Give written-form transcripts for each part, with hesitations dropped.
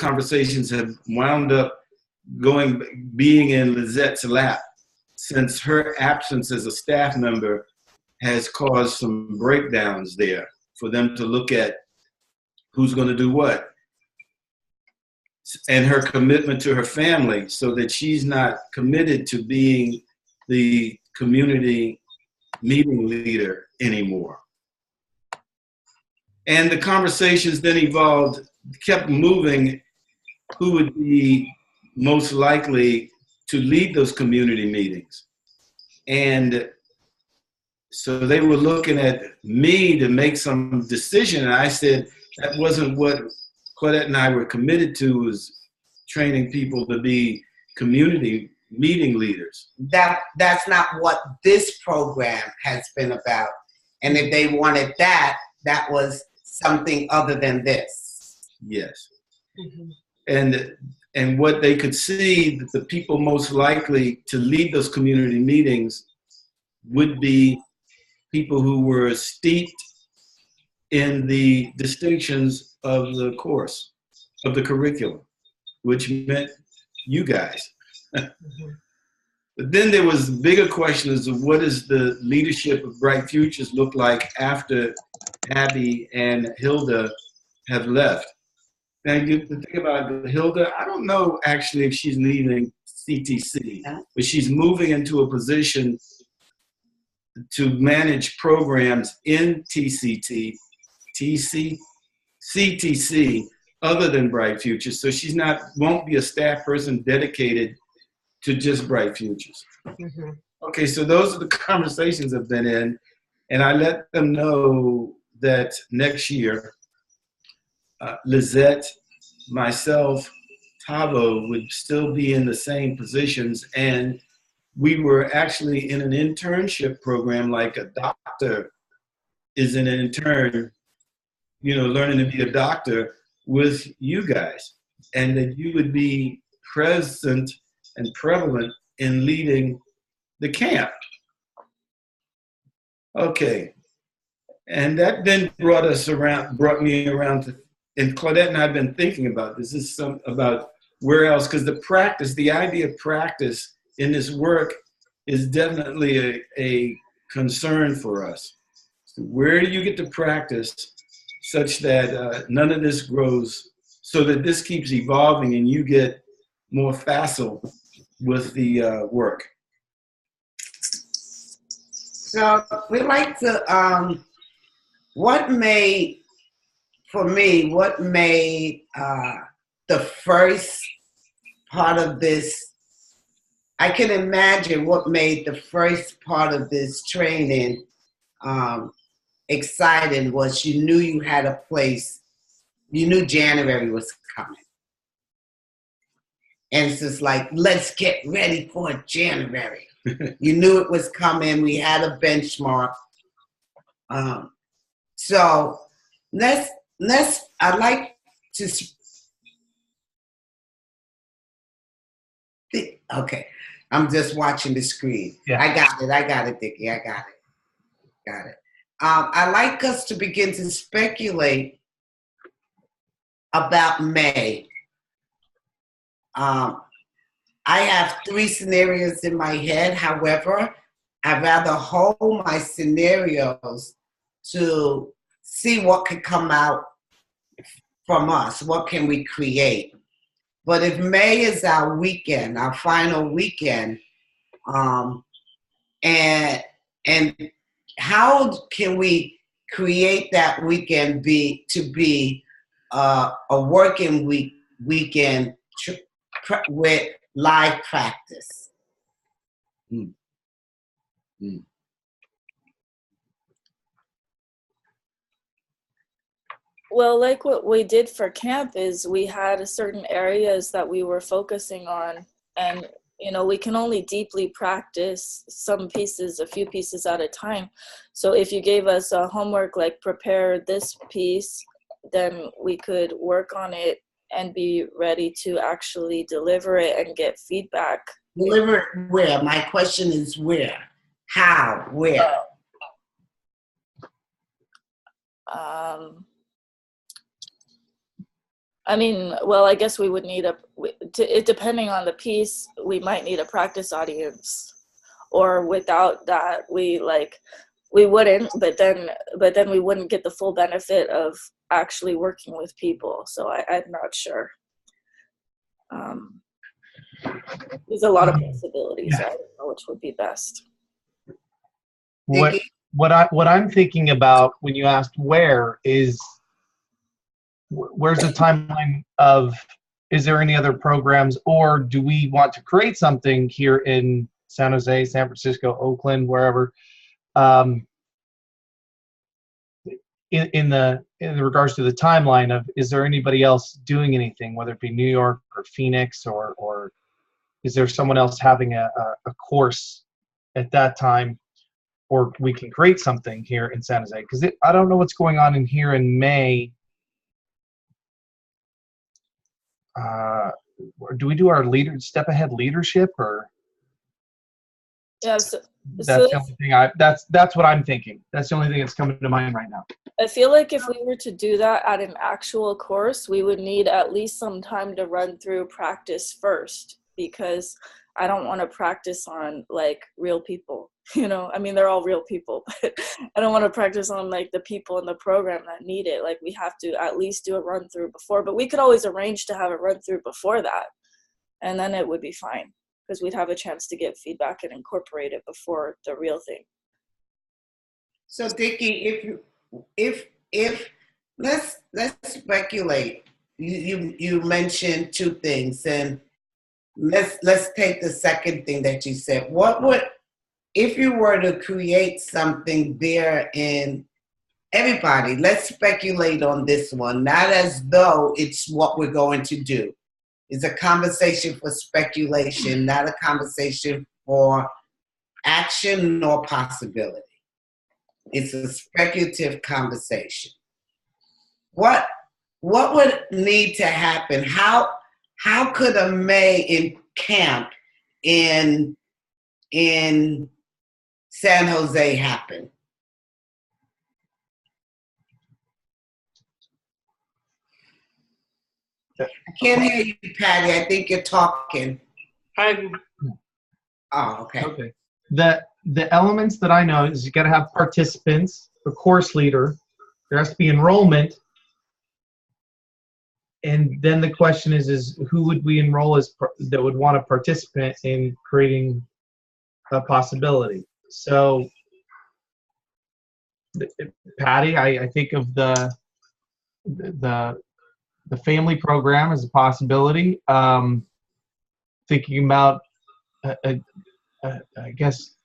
conversations have wound up being in Lizette's lap, since her absence as a staff member has caused some breakdowns there for them to look at who's going to do what, and her commitment to her family, so that she's not committed to being the community meeting leader anymore. And the conversations then kept moving, who would be most likely to lead those community meetings. And so they were looking at me to make some decision. And I said, that wasn't what Claudette and I were committed to, was training people to be community meeting leaders. That's not what this program has been about. And if they wanted that, that was something other than this. Yes. Mm-hmm. And what they could see, that the people most likely to lead those community meetings would be people who were steeped in the distinctions of the course, of the curriculum, which meant you guys. Mm-hmm. But then there was bigger questions of what does the leadership of Bright Futures look like after Abby and Hilda have left. And you think about Hilda, I don't know actually if she's leaving CTC, but she's moving into a position to manage programs in CTC, other than Bright Futures. So she's won't be a staff person dedicated to just Bright Futures. Mm-hmm. Okay, so those are the conversations I've been in, and I let them know that next year, Lizette, myself, Tavo would still be in the same positions, and we were actually in an internship program like a doctor is an intern, learning to be a doctor with you guys, and that you would be present and prevalent in leading the camp. Okay. And that then brought me around to, and Claudette and I have been thinking about this. This is about where else, because the idea of practice in this work is definitely a concern for us. So where do you get to practice such that none of this grows, so that this keeps evolving and you get more facile with the work? So we like to, what made the first part of this, I can imagine what made the first part of this training exciting was you knew you had a place, you knew January was coming. And it's just like, let's get ready for January. You knew it was coming. We had a benchmark. So I'd like to, okay. I'm just watching the screen. Yeah. I got it, Dickie. I got it. I'd like us to begin to speculate about May. I have 3 scenarios in my head. However, I'd rather hold my scenarios to see what could come out from us. What can we create? But if May is our weekend, our final weekend, and how can we create that weekend to be a working weekend with live practice? Well, like what we did for camp is we had certain areas that we were focusing on, and we can only deeply practice some pieces, a few pieces at a time. So if you gave us a homework like prepare this piece, then we could work on it and be ready to actually deliver it and get feedback. Deliver it where? My question is where? How? Where? I mean, well, I guess we would need depending on the piece, we might need a practice audience, or without that, we wouldn't, but then we wouldn't get the full benefit of actually working with people. So I'm not sure. There's a lot of possibilities. So I don't know which would be best. What I'm thinking about when you asked where is, where's the timeline of, is there any other programs, or do we want to create something here in San Jose, San Francisco, Oakland, wherever, in regards to the timeline of, is there anybody else doing anything, whether it be New York or Phoenix, or is there someone else having a course at that time, or we can create something here in San Jose? Because I don't know what's going on in here in May. Do we do our step ahead leadership, or? Yeah, that's the only thing that's what I'm thinking. That's the only thing that's coming to mind right now. I feel like if we were to do that at an actual course, we would need at least some time to run through practice first, because I don't want to practice on like real people, you know. I mean, they're all real people, but I don't want to practice on like the people in the program that need it. Like, we have to at least do a run through before, but we could always arrange to have a run through before that, and then it would be fine, because we'd have a chance to get feedback and incorporate it before the real thing. So Dickie, if let's speculate. You mentioned two things, and let's take the second thing that you said. What would, if you were to create something there in everybody, let's speculate on this one, not as though it's what we're going to do. It's a conversation for speculation, not a conversation for action nor possibility. It's a speculative conversation. What would need to happen? How could a May in camp in San Jose happen? I can't hear you, Patty. I think you're talking. Oh, okay. Okay. The elements that I know is you got to have participants, a course leader. There has to be enrollment. And then the question is who would we enroll that would want to participate in creating a possibility? So, Patty, I think of the family program as a possibility. Thinking about, I guess,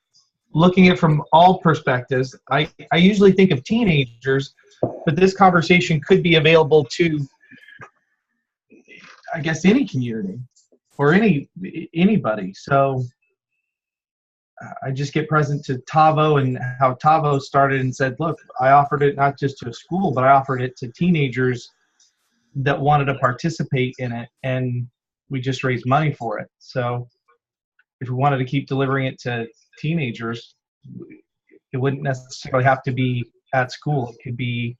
looking at it from all perspectives. I usually think of teenagers, but this conversation could be available to, I guess, any community or anybody. So I just get present to Tavo and how Tavo started and said, look, I offered it not just to a school, but I offered it to teenagers that wanted to participate in it, and we just raised money for it. So if we wanted to keep delivering it to teenagers, it wouldn't necessarily have to be at school. It could be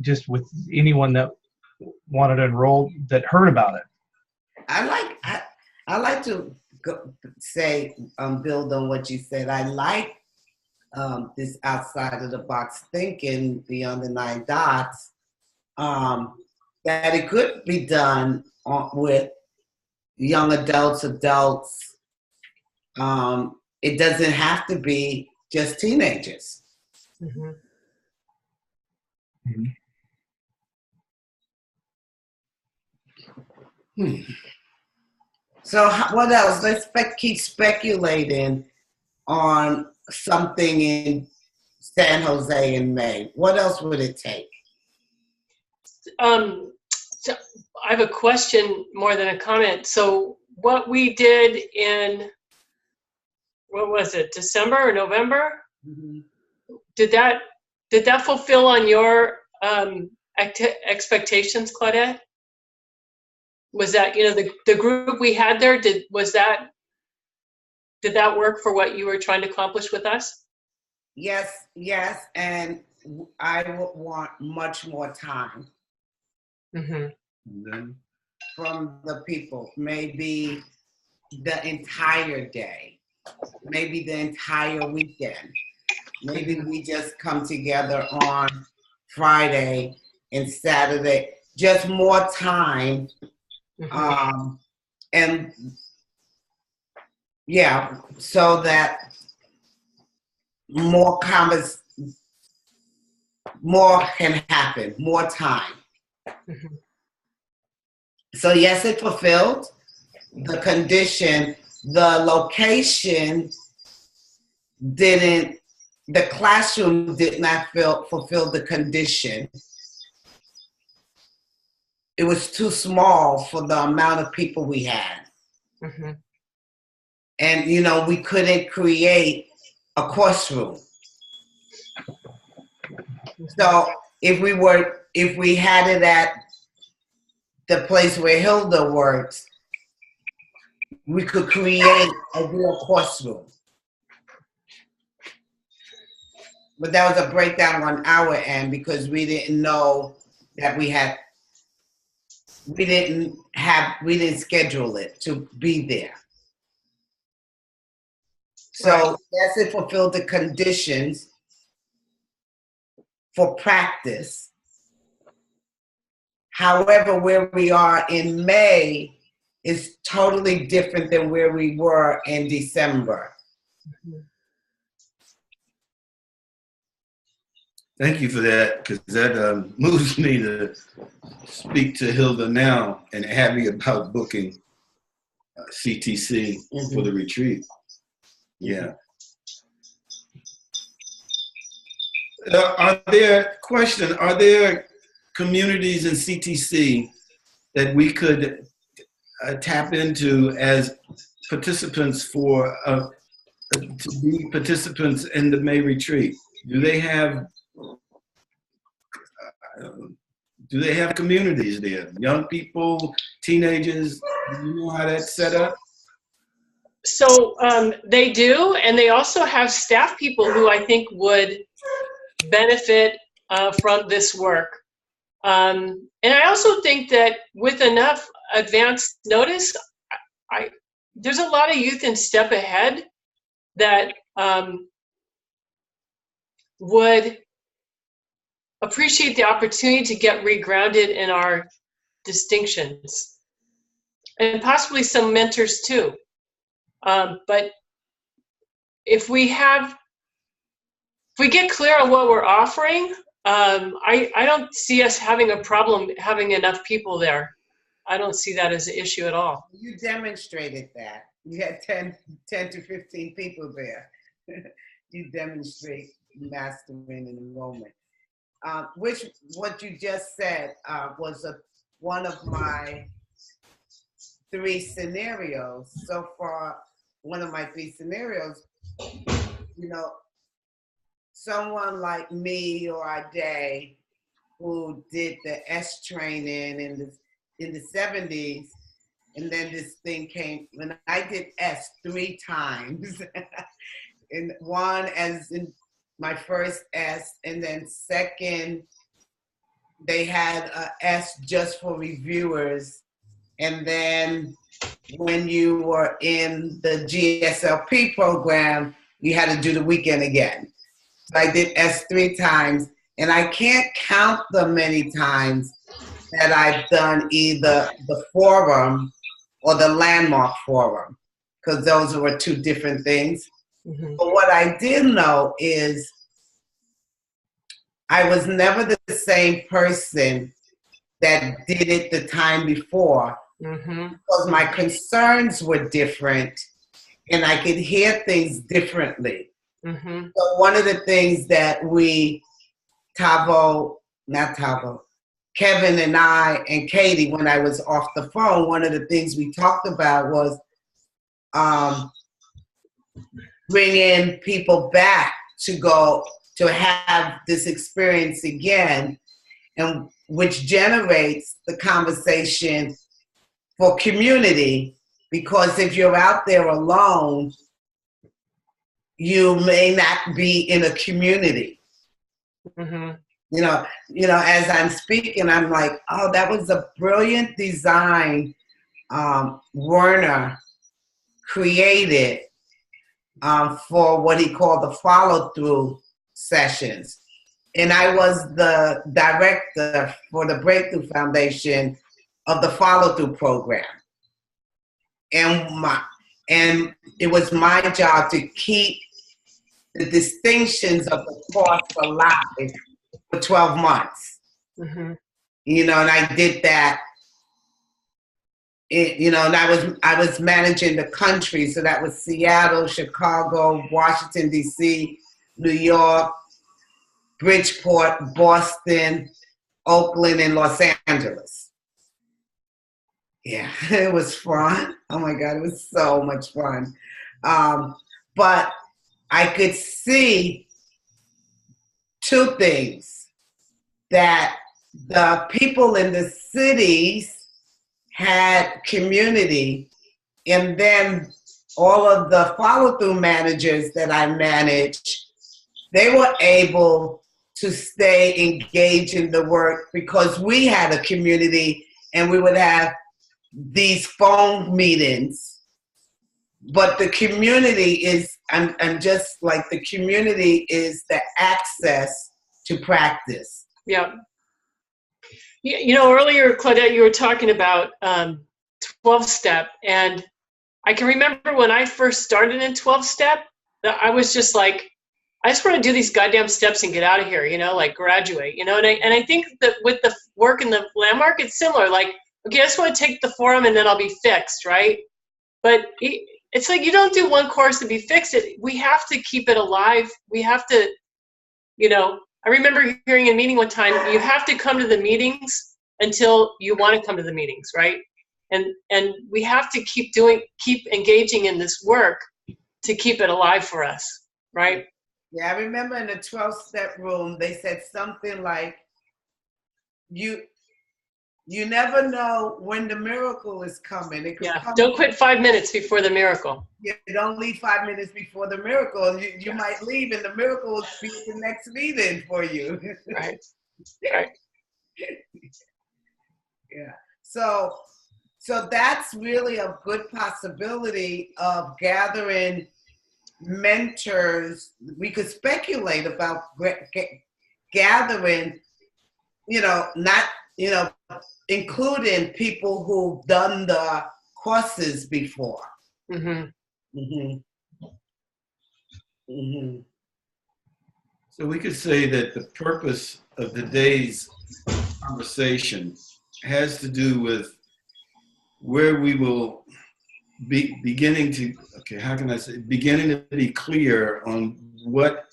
just with anyone that wanted to enroll that heard about it. I like to say, build on what you said. I like this outside of the box thinking beyond the 9 dots, that it could be done with young adults. It doesn't have to be just teenagers. Mm-hmm. Mm-hmm. So what else? Let's keep speculating on something in San Jose in May. What else would it take? So I have a question more than a comment. So what we did in, what was it, December or November? Mm-hmm. Did that fulfill on your expectations, Claudette? Was that, the group we had there, did that work for what you were trying to accomplish with us? Yes, and I would want much more time Mm-hmm. And then, from the people. Maybe the entire day, maybe the entire weekend. Maybe we just come together on Friday and Saturday, just more time. And yeah, so that more can happen, more time. Mhm. So yes, it fulfilled the condition. The location didn't, the classroom did not fulfill the condition. It was too small for the amount of people we had. Mm-hmm. And, you know, we couldn't create a course room. So if we had it at the place where Hilda works, we could create a real course room. But that was a breakdown on our end because we didn't know that we didn't schedule it to be there. So yes, it fulfilled the conditions for practice. However, where we are in May is totally different than where we were in December. thank you for that, because that moves me to speak to Hilda now and happy about booking CTC for the retreat. Yeah. Are there communities in CTC that we could tap into as participants to be participants in the May retreat? Do they have communities there? Young people, teenagers, do you know how that's set up? So they do, and they also have staff people who I think would benefit from this work. And I also think that with enough advance notice, there's a lot of youth in Step Ahead that would appreciate the opportunity to get regrounded in our distinctions, and possibly some mentors too. But if we get clear on what we're offering, I don't see us having a problem having enough people there. I don't see that as an issue at all. You demonstrated that. You had 10 to 15 people there. You demonstrate mastering and enrollment. What you just said was one of my 3 scenarios. So far, one of my 3 scenarios, you know, someone like me or Ade who did the S training in the 70s, and then this thing came, when I did S 3 times, and one as in my first S, and then second, they had a S just for reviewers, and then when you were in the GSLP program, you had to do the weekend again. So I did S 3 times, and I can't count the many times that I've done either the forum or the landmark forum, because those were 2 different things. Mm-hmm. But what I did know is I was never the same person that did it the time before, mm-hmm. because my concerns were different and I could hear things differently. Mm-hmm. So one of the things that Kevin and I and Katie, when I was off the phone, one of the things we talked about was bringing people back to have this experience again, and which generates the conversation for community, because if you're out there alone, you may not be in a community. Mhm. As I'm speaking, I'm like, oh, that was a brilliant design Werner created for what he called the follow-through sessions. And I was the director for the Breakthrough Foundation of the follow-through program. And it was my job to keep the distinctions of the course alive for 12 months. Mhm. And I did that. And I was managing the country, so that was Seattle, Chicago, Washington D.C., New York, Bridgeport, Boston, Oakland, and Los Angeles. Yeah, it was fun. Oh my God, it was so much fun. But I could see two things: that the people in the cities had community, and then all of the follow-through managers that I managed, they were able to stay engaged in the work because we had a community and we would have these phone meetings. But the community is, I'm just like, the community is the access to practice. Yeah. Earlier, Claudette, you were talking about 12-step, and I can remember when I first started in 12-step, that I was just like, I just want to do these goddamn steps and get out of here, like graduate, and I think that with the work in the landmark, it's similar. Like, okay, I just want to take the forum and then I'll be fixed, right? But it's like, you don't do one course to be fixed. We have to keep it alive. We have to, I remember hearing a meeting one time, you have to come to the meetings until you want to come to the meetings, right? And we have to keep engaging in this work to keep it alive for us, right? Yeah, I remember in the 12-step room, they said something like, you never know when the miracle is coming. It could come. Don't quit 5 minutes before the miracle. Yeah, don't leave 5 minutes before the miracle. You might leave and the miracle will be the next meeting for you. Right. Yeah. So that's really a good possibility of gathering mentors. We could speculate about gathering, not, including people who've done the courses before. Mm-hmm. Mm-hmm. Mm-hmm. So we could say that the purpose of today's conversation has to do with where we will be beginning to be clear on what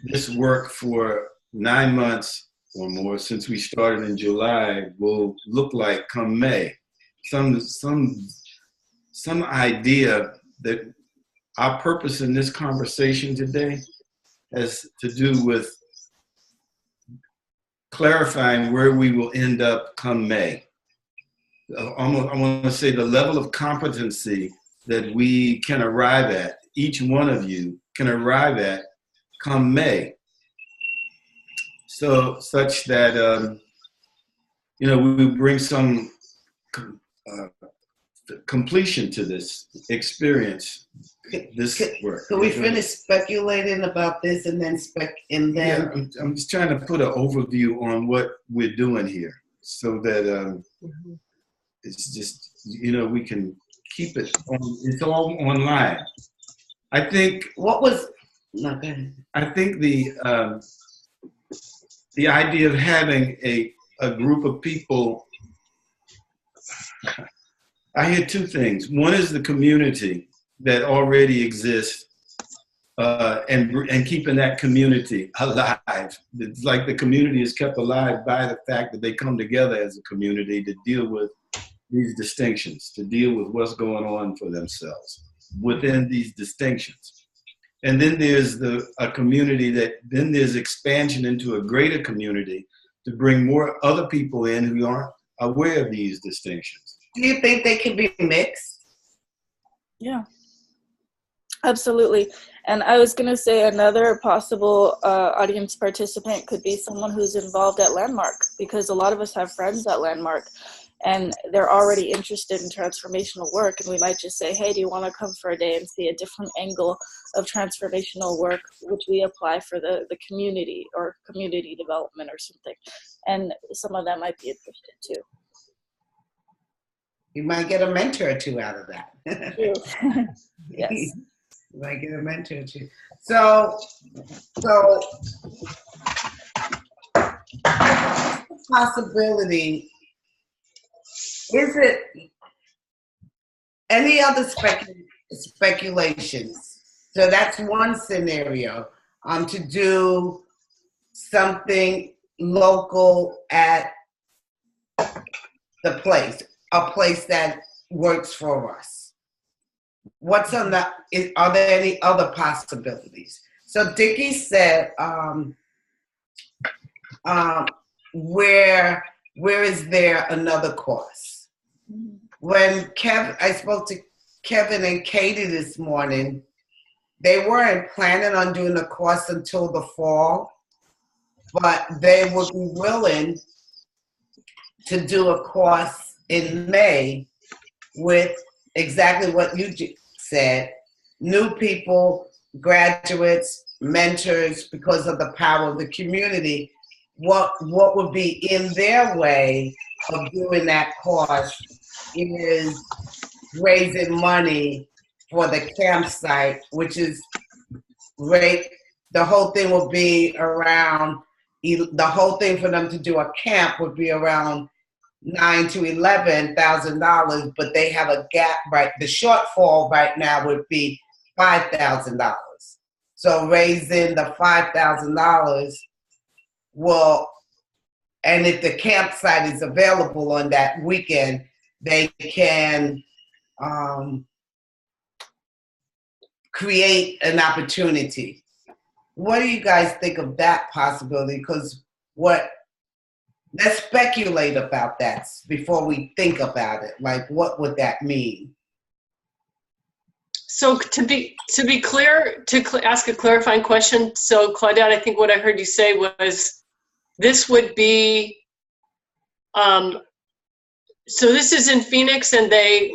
this work for 9 months or more since we started in July will look like come May. Some idea that our purpose in this conversation today has to do with clarifying where we will end up come May. I want to say the level of competency that we can arrive at, each one of you can arrive at come May. So such that, we bring some completion to this experience, this work. Could we finish speculating about this and then Yeah, I'm just trying to put an overview on what we're doing here so that it's just, we can keep it on, it's all online. I think I think the idea of having a group of people, I hear two things. One is the community that already exists and keeping that community alive. It's like the community is kept alive by the fact that they come together as a community to deal with these distinctions, to deal with what's going on for themselves within these distinctions. And then there's a community then there's expansion into a greater community to bring more other people in who aren't aware of these distinctions. Do you think they can be mixed? Yeah. Absolutely. And I was going to say another possible audience participant could be someone who's involved at Landmark, because a lot of us have friends at Landmark and they're already interested in transformational work. And we might just say, hey, do you want to come for a day and see a different angle of transformational work, which we apply for the community or community development or something. And some of them might be interested too. You might get a mentor or two out of that. Yes. You might get a mentor or two. So possibility, is it any other speculations? So that's one scenario, to do something local at the place, a place that works for us. What's on the, are there any other possibilities? So Dickie said, where is there another course? When I spoke to Kevin and Katie this morning, they weren't planning on doing a course until the fall, but they would be willing to do a course in May with exactly what you said, new people, graduates, mentors, because of the power of the community. What would be in their way of doing that course is raising money for the campsite, which is great. The whole thing will be around, the whole thing for them to do a camp would be around $9,000 to $11,000, but they have a gap, right? The shortfall right now would be $5,000. So raising the $5,000 will, and if the campsite is available on that weekend, they can create an opportunity. What do you guys think of that possibility? Because let's speculate about that before we think about it. Like, what would that mean? So to be clear, ask a clarifying question. So Claudette, I think what I heard you say was this would be, so this is in Phoenix, and they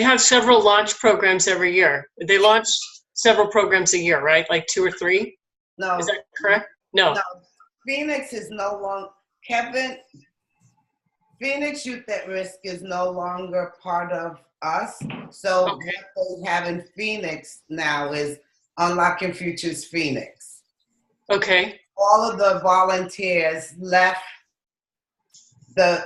have several launch programs every year. They launch several programs a year, right? Like 2 or 3? No. Is that correct? No. Phoenix is no longer, Kevin, Phoenix Youth at Risk is no longer part of us. So Okay. What they have in Phoenix now is Unlocking Futures Phoenix. Okay. All of the volunteers left the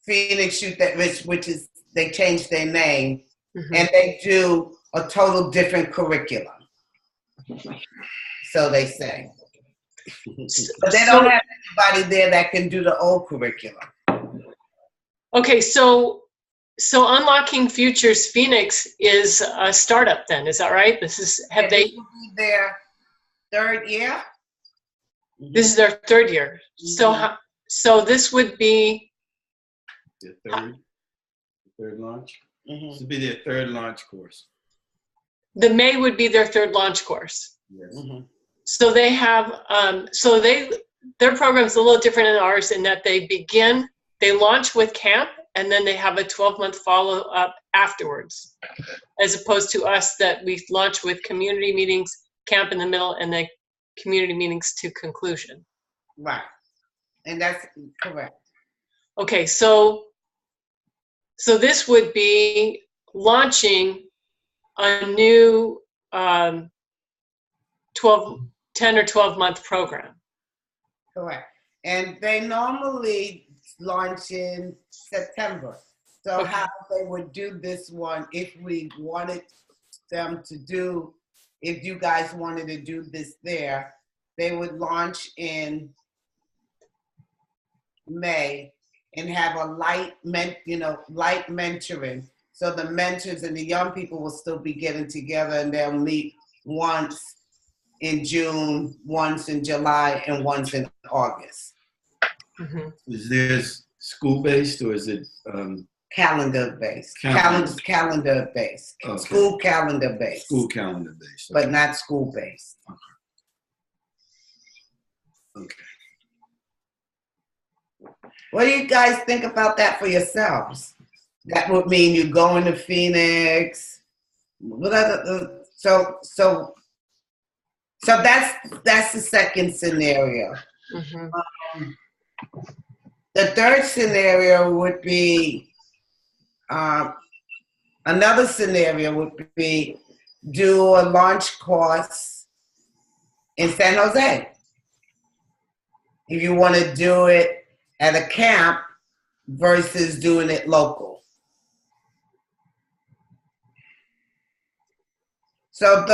Phoenix Youth at Risk, which is, they changed their name, and they do a total different curriculum. So they say. But they don't have anybody there that can do the old curriculum. Okay, so Unlocking Futures Phoenix is a startup then, is that right? This is, have they? This will be their 3rd year. This is their 3rd year. So this would be The third launch. This would be their 3rd launch course. the May would be their 3rd launch course. Yes. So they have, their program's a little different than ours in that they launch with camp, and then they have a 12-month follow-up afterwards, as opposed to us that we launch with community meetings, camp in the middle, and then community meetings to conclusion. Right. And that's correct. Okay, so this would be launching a new 10 or 12-month program. Correct. And they normally launch in September. So Okay. how they would do this one, if we wanted them to do, if you guys wanted to do this there, they would launch in May and have a light mentoring. So the mentors and the young people will still be getting together, and they'll meet once in June, once in July, and once in August. Mm-hmm. Is theirs school-based or is it calendar based. Calendar. Calendar based. Okay. School calendar based. School calendar based. But not school based. Okay. What do you guys think about that for yourselves? That would mean you going to Phoenix. What other, so that's the second scenario. Mm-hmm. The third scenario would be another scenario would be do a launch course in San Jose. If you want to do it at a camp versus doing it local. So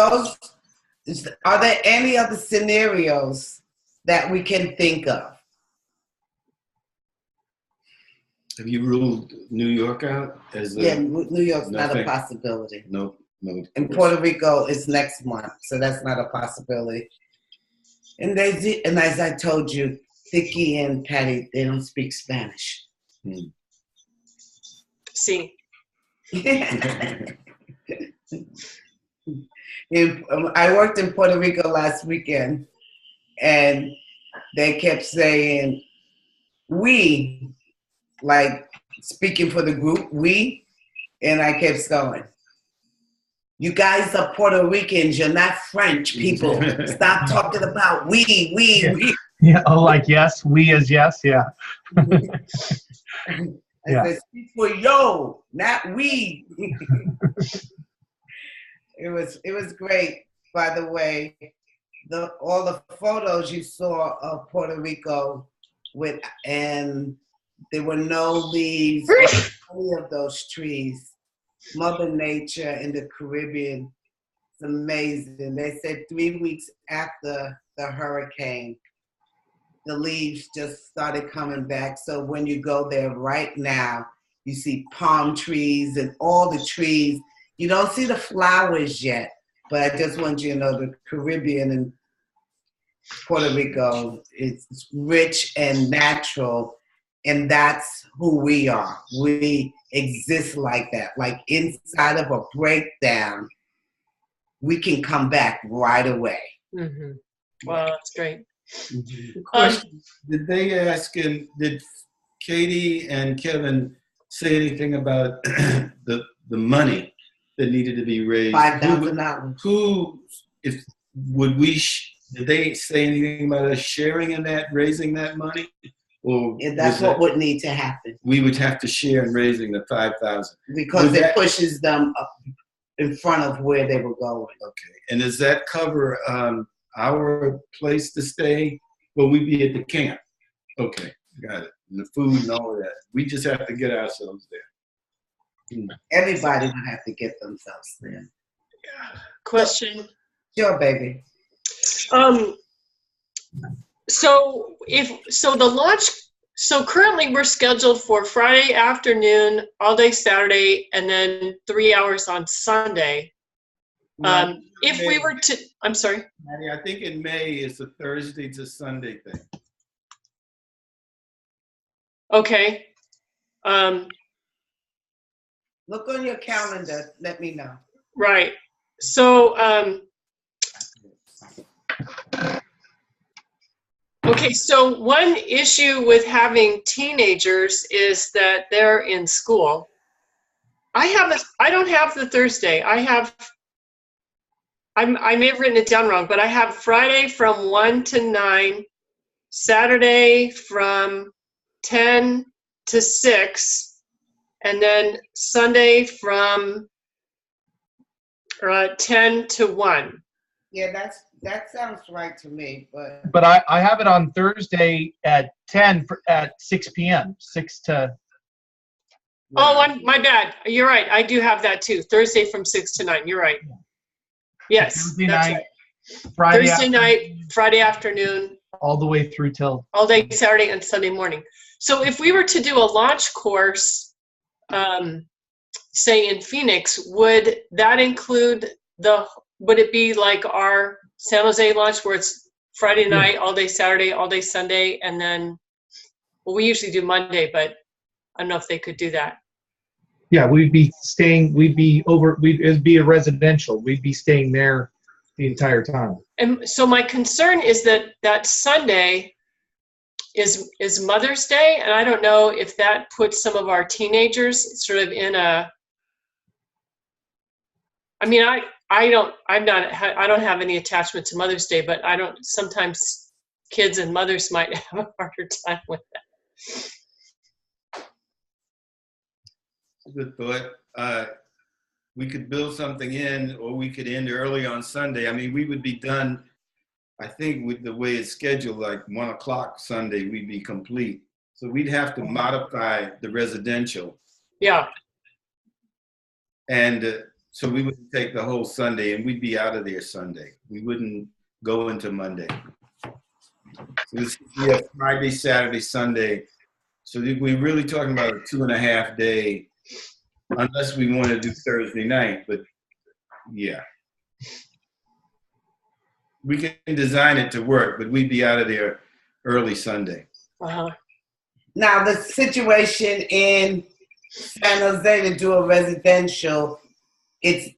are there any other scenarios that we can think of? Have you ruled New York out as a? Yeah, New York's not a Nothing. possibility. No. And Puerto Rico is next month, so that's not a possibility. And as I told you, Vicky and Patty, they don't speak Spanish. See. I worked in Puerto Rico last weekend, and they kept saying, we, like speaking for the group, we, and I kept going, you guys are Puerto Ricans, you're not French people. Stop talking about we. Yeah, oh, like yes, we as yes, yeah. I said, speak for yo, not we. It was great, by the way. All the photos you saw of Puerto Rico and there were no leaves on any of those trees. Mother Nature in the Caribbean, it's amazing. They said 3 weeks after the hurricane, the leaves just started coming back. So when you go there right now, you see palm trees and all the trees. You don't see the flowers yet, but I just want you to know the Caribbean and Puerto Rico is rich and natural, and that's who we are. We exist like that. Like inside of a breakdown, we can come back right away. Mm-hmm. Wow, that's great. Question, did they ask him, did Katie and Kevin say anything about the money that needed to be raised? $5,000. Did they say anything about us sharing in that, raising that money? Or that's what would need to happen. We would have to share in raising the 5,000 because it pushes them up in front of where they were going. Okay, and does that cover our place to stay? Will we be at the camp? Okay, got it. And the food and all of that. We just have to get ourselves there. Everybody would have to get themselves there. Question. Sure, baby. So currently we're scheduled for Friday afternoon, all day Saturday, and then 3 hours on Sunday. If we were to, I'm sorry. Maddie, I think in May it's a Thursday to Sunday thing. Okay. Look on your calendar. Let me know. Right. So, okay, so one issue with having teenagers is that they're in school. I don't have the Thursday. I may have written it down wrong, but I have Friday from 1 to 9, Saturday from 10 to 6, and then Sunday from 10 to 1. Yeah, that sounds right to me. But I have it on Thursday at 10 at 6 p.m. 6 to. Oh, my bad. You're right. I do have that too. Thursday from 6 to 9. You're right. Yes, Thursday that's night, right. Friday Thursday night, Friday afternoon, all the way through till all day Saturday and Sunday morning. So if we were to do a launch course, say in Phoenix, would that include would it be like our San Jose launch where it's Friday night, all day Saturday, all day Sunday, and then, well, we usually do Monday, but I don't know if they could do that. Yeah, we'd be staying. It'd be a residential. We'd be staying there the entire time. And so my concern is that Sunday is Mother's Day, and I don't know if that puts some of our teenagers sort of in a. I mean, I don't have any attachment to Mother's Day, but I don't. Sometimes kids and mothers might have a harder time with that. Good thought. We could build something in, or we could end early on Sunday. I mean, we would be done, I think, with the way it's scheduled, like 1 o'clock Sunday, we'd be complete. So we'd have to modify the residential. Yeah. And so we would take the whole Sunday, and we'd be out of there Sunday. We wouldn't go into Monday. So we have Friday, Saturday, Sunday. So we're really talking about a 2.5 day, unless we want to do Thursday night, but yeah. We can design it to work, but we'd be out of there early Sunday. Uh-huh. Now, the situation in San Jose to do a residential, this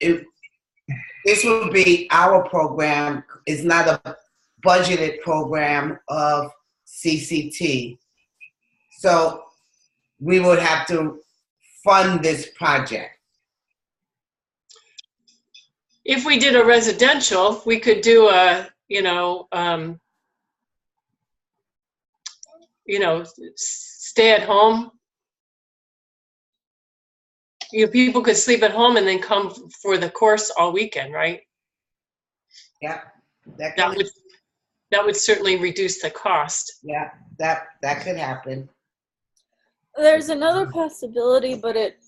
would be our program. It's not a budgeted program of CCT. So we would have to fund this project. If we did a residential, we could do a, stay at home. People could sleep at home and then come for the course all weekend, right? Yeah, that would certainly reduce the cost. Yeah, that could happen. There's another possibility, but it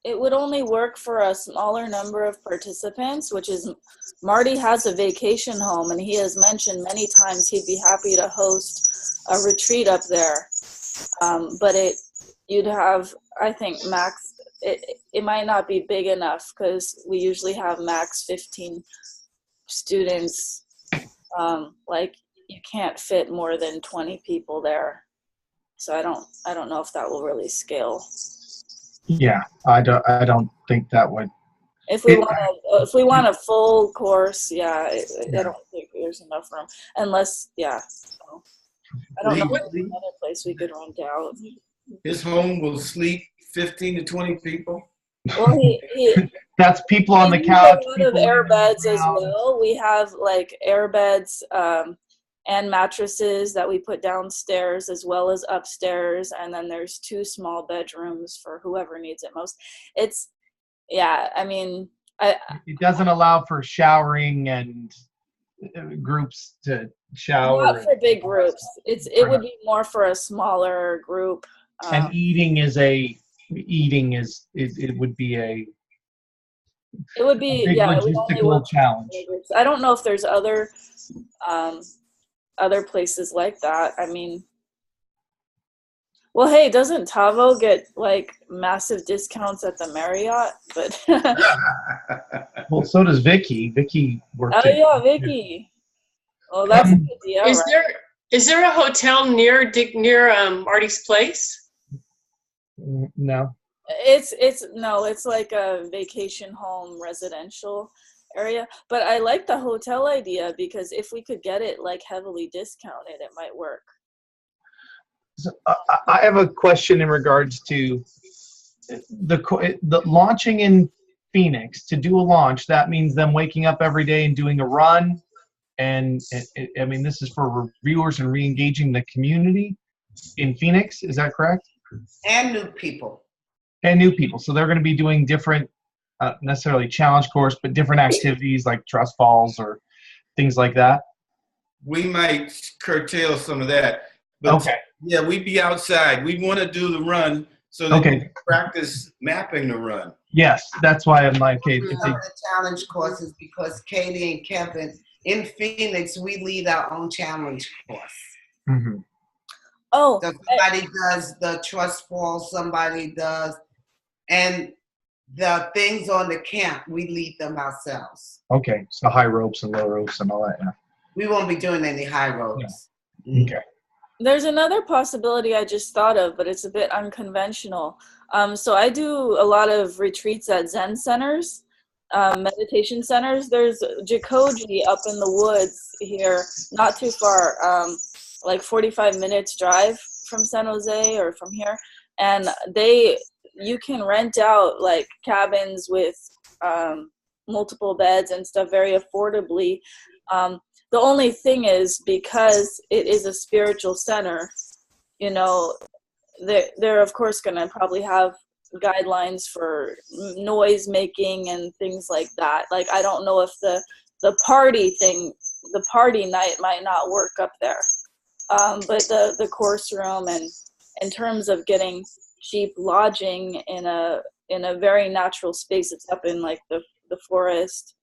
would only work for a smaller number of participants, which is Marty has a vacation home, and he has mentioned many times he'd be happy to host a retreat up there. But you'd have, I think, max, it might not be big enough because we usually have max 15 students. Like you can't fit more than 20 people there. So I don't know if that will really scale. Yeah, I don't think that would. If we want a full course, I don't think there's enough room unless, So I don't know if there's another place we could rent out. His home will sleep 15 to 20 people. Well, that's people on the couch. A lot of air beds as well. We have like air beds and mattresses that we put downstairs as well as upstairs, and then there's 2 small bedrooms for whoever needs it most. It's I mean, it doesn't allow for showering and groups to shower. Not for big groups. It would be more for a smaller group. And it would be a big logistical challenge. I don't know if there's other places like that. I mean, well, hey, doesn't Tavo get like massive discounts at the Marriott? But well, so does Vicky. Vicky worked. Oh yeah, Vicky. Well, that's a good deal. Is there a hotel near Marty's place? No. It's like a vacation home residential area. But I like the hotel idea because if we could get it like heavily discounted, it might work. So, I have a question in regards to the launching in Phoenix. To do a launch, that means them waking up every day and doing a run. And I mean, this is for reviewers and re-engaging the community in Phoenix. Is that correct? And new people. So they're going to be doing different, necessarily challenge course, but different activities like trust falls or things like that. We might curtail some of that. But okay. Yeah, we'd be outside. We want to do the run so that we can practice mapping the run. Yes, that's why I'm like, okay. The challenge courses because Katie and Kevin in Phoenix, we lead our own challenge course. Mm-hmm. So somebody does the trust fall, somebody does, and the things on the camp, we lead them ourselves. Okay, so high ropes and low ropes and all that. Yeah. We won't be doing any high ropes. Yeah. Okay. There's another possibility I just thought of, but it's a bit unconventional. So I do a lot of retreats at Zen centers, meditation centers. There's Jikoji up in the woods here, not too far, like 45 minutes drive from San Jose or from here. And you can rent out like cabins with multiple beds and stuff very affordably. The only thing is, because it is a spiritual center, you know, they're of course going to probably have guidelines for noise making and things like that. Like, I don't know if the party night might not work up there. But the course room, and in terms of getting cheap lodging in a very natural space, it's up in like the forest.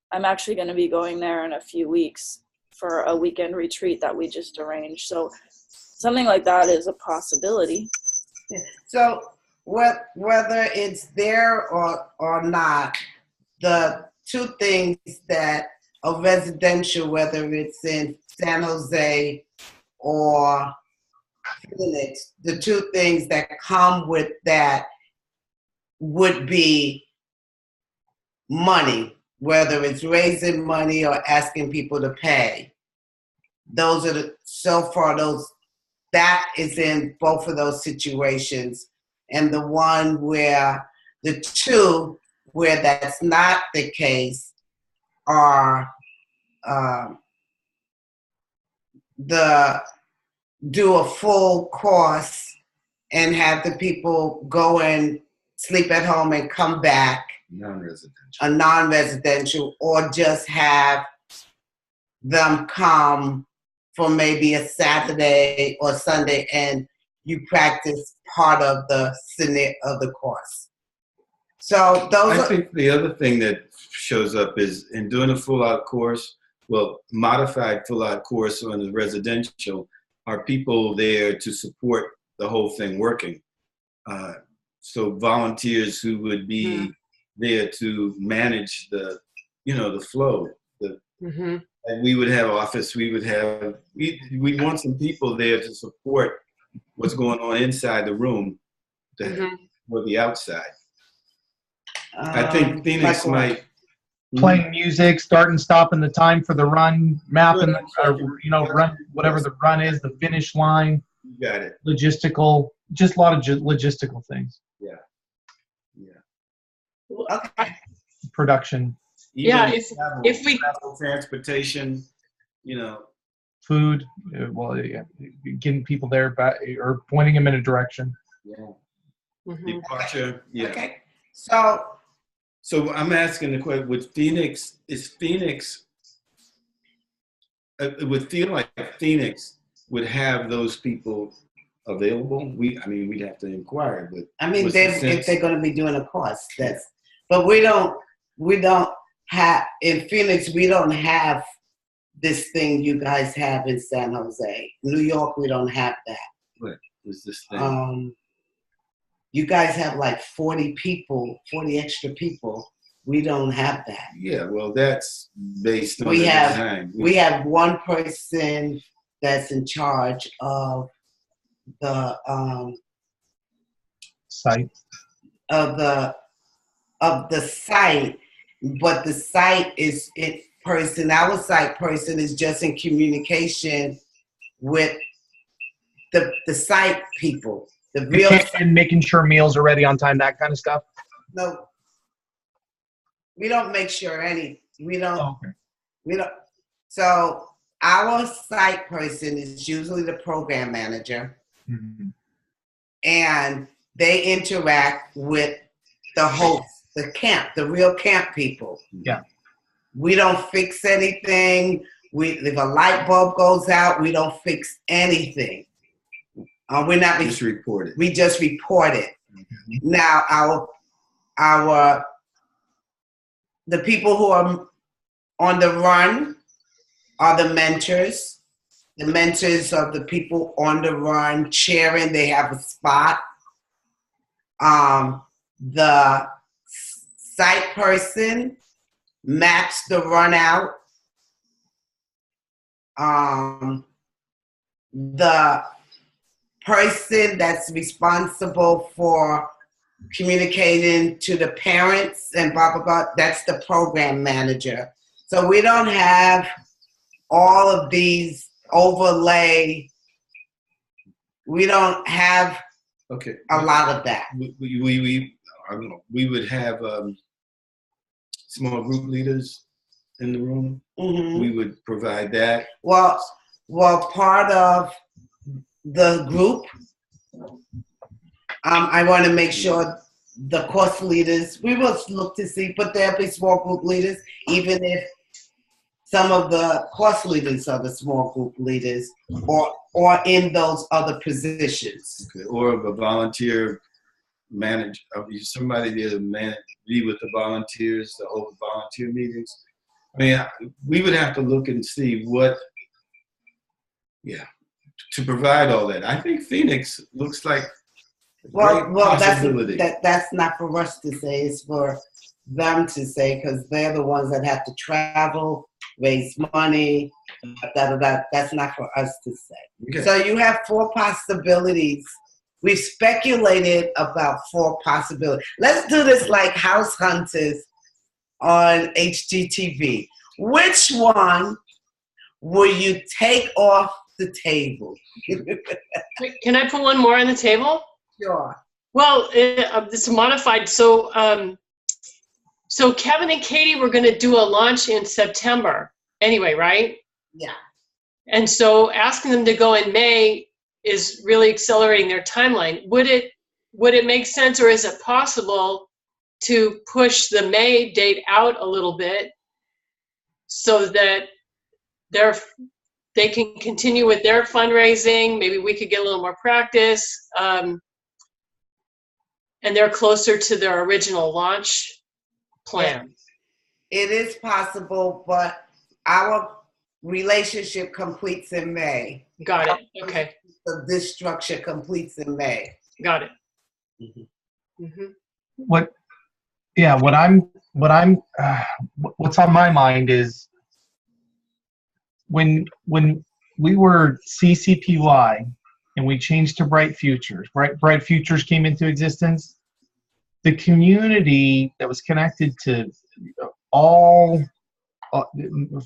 I'm actually going to be going there in a few weeks for a weekend retreat that we just arranged. So something like that is a possibility. So whether it's there or not, the two things that a residential, whether it's in San Jose or Phoenix, the two things that come with that would be money, whether it's raising money or asking people to pay. Those are that is in both of those situations. And the one where the two where that's not the case are do a full course and have the people go and sleep at home and come back. A non-residential, or just have them come for maybe a Saturday or Sunday and you practice part of the course. So those I think the other thing that shows up is in doing a full-out course, well, modified full-out course on the residential, are people there to support the whole thing working. So volunteers who would be there to manage the flow. And we would have office, we want some people there to support what's going on inside the room or the outside. I think Phoenix might playing music, starting, stopping the time for the run, mapping, run, whatever the run is, the finish line. You got it. Logistical, just a lot of logistical things. Yeah. Okay. Production. Even if we travel, transportation, food, getting people there or pointing them in a direction. Yeah. Departure. Yeah. Okay. So I'm asking the question: would Phoenix? It would feel like Phoenix would have those people available. We'd have to inquire. But if they're going to be doing a course, but we don't have in Phoenix. We don't have this thing you guys have in San Jose. New York, we don't have that. What is this thing? You guys have like 40 extra people. We don't have that. Yeah, well, that's based on design. We have one person that's in charge of the site. Of the site, but the site is our site person is just in communication with the site people. And making sure meals are ready on time, that kind of stuff. No, we don't make sure any. We don't. Oh, okay. We don't. So our site person is usually the program manager, and they interact with the host, the camp, the real camp people. Yeah. We don't fix anything. If a light bulb goes out, we don't fix anything. We're not just report it. We just report it. Now the people who are on the run are the mentors. The mentors of the people on the run cheering. They have a spot. The site person maps the run out. the person that's responsible for communicating to the parents and blah, blah, blah, that's the program manager. So we don't have all of these overlay. We don't have a lot of that. I don't know, we would have small group leaders in the room. Mm-hmm. We would provide that. Well, part of the group, I want to make sure the course leaders, we will look to see, but there'll be small group leaders, even if some of the course leaders are the small group leaders or in those other positions. Okay. Or a volunteer manager, somebody there to be with the volunteers, to hold volunteer meetings. I mean, we would have to look and see to provide all that. I think Phoenix looks like a great possibility. That's not for us to say, it's for them to say, because they're the ones that have to travel, raise money, that's not for us to say. Okay. So you have 4 possibilities. We've speculated about 4 possibilities. Let's do this like House Hunters on HGTV. Which one will you take off the table? Can I put one more on the table? Sure. Well, it's modified. So Kevin and Katie were going to do a launch in September anyway, right? Yeah. And so asking them to go in May is really accelerating their timeline. Would it make sense, or is it possible to push the May date out a little bit so that they can continue with their fundraising? Maybe we could get a little more practice, and they're closer to their original launch plan. It is possible, but our relationship completes in May. Got it. Okay. So this structure completes in May. Got it. Mm-hmm. Mm-hmm. What's on my mind is when we were CCPY and we changed to Bright Futures, Bright Futures came into existence, the community that was connected to all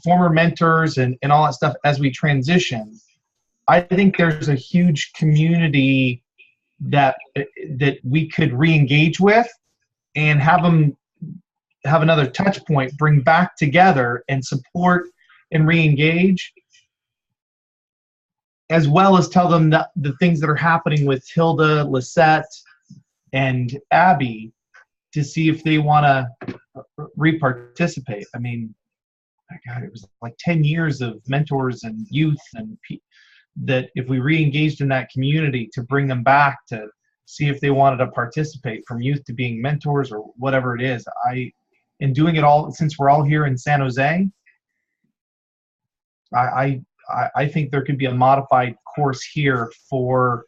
former mentors and all that stuff as we transition, I think there's a huge community that we could re-engage with and have them have another touch point, bring back together and support and re-engage, as well as tell them the things that are happening with Hilda, Lisette, and Abby to see if they want to re-participate. I mean, my God, it was like 10 years of mentors and youth and that if we re-engaged in that community to bring them back to see if they wanted to participate, from youth to being mentors or whatever it is. In doing it all, since we're all here in San Jose, I think there could be a modified course here for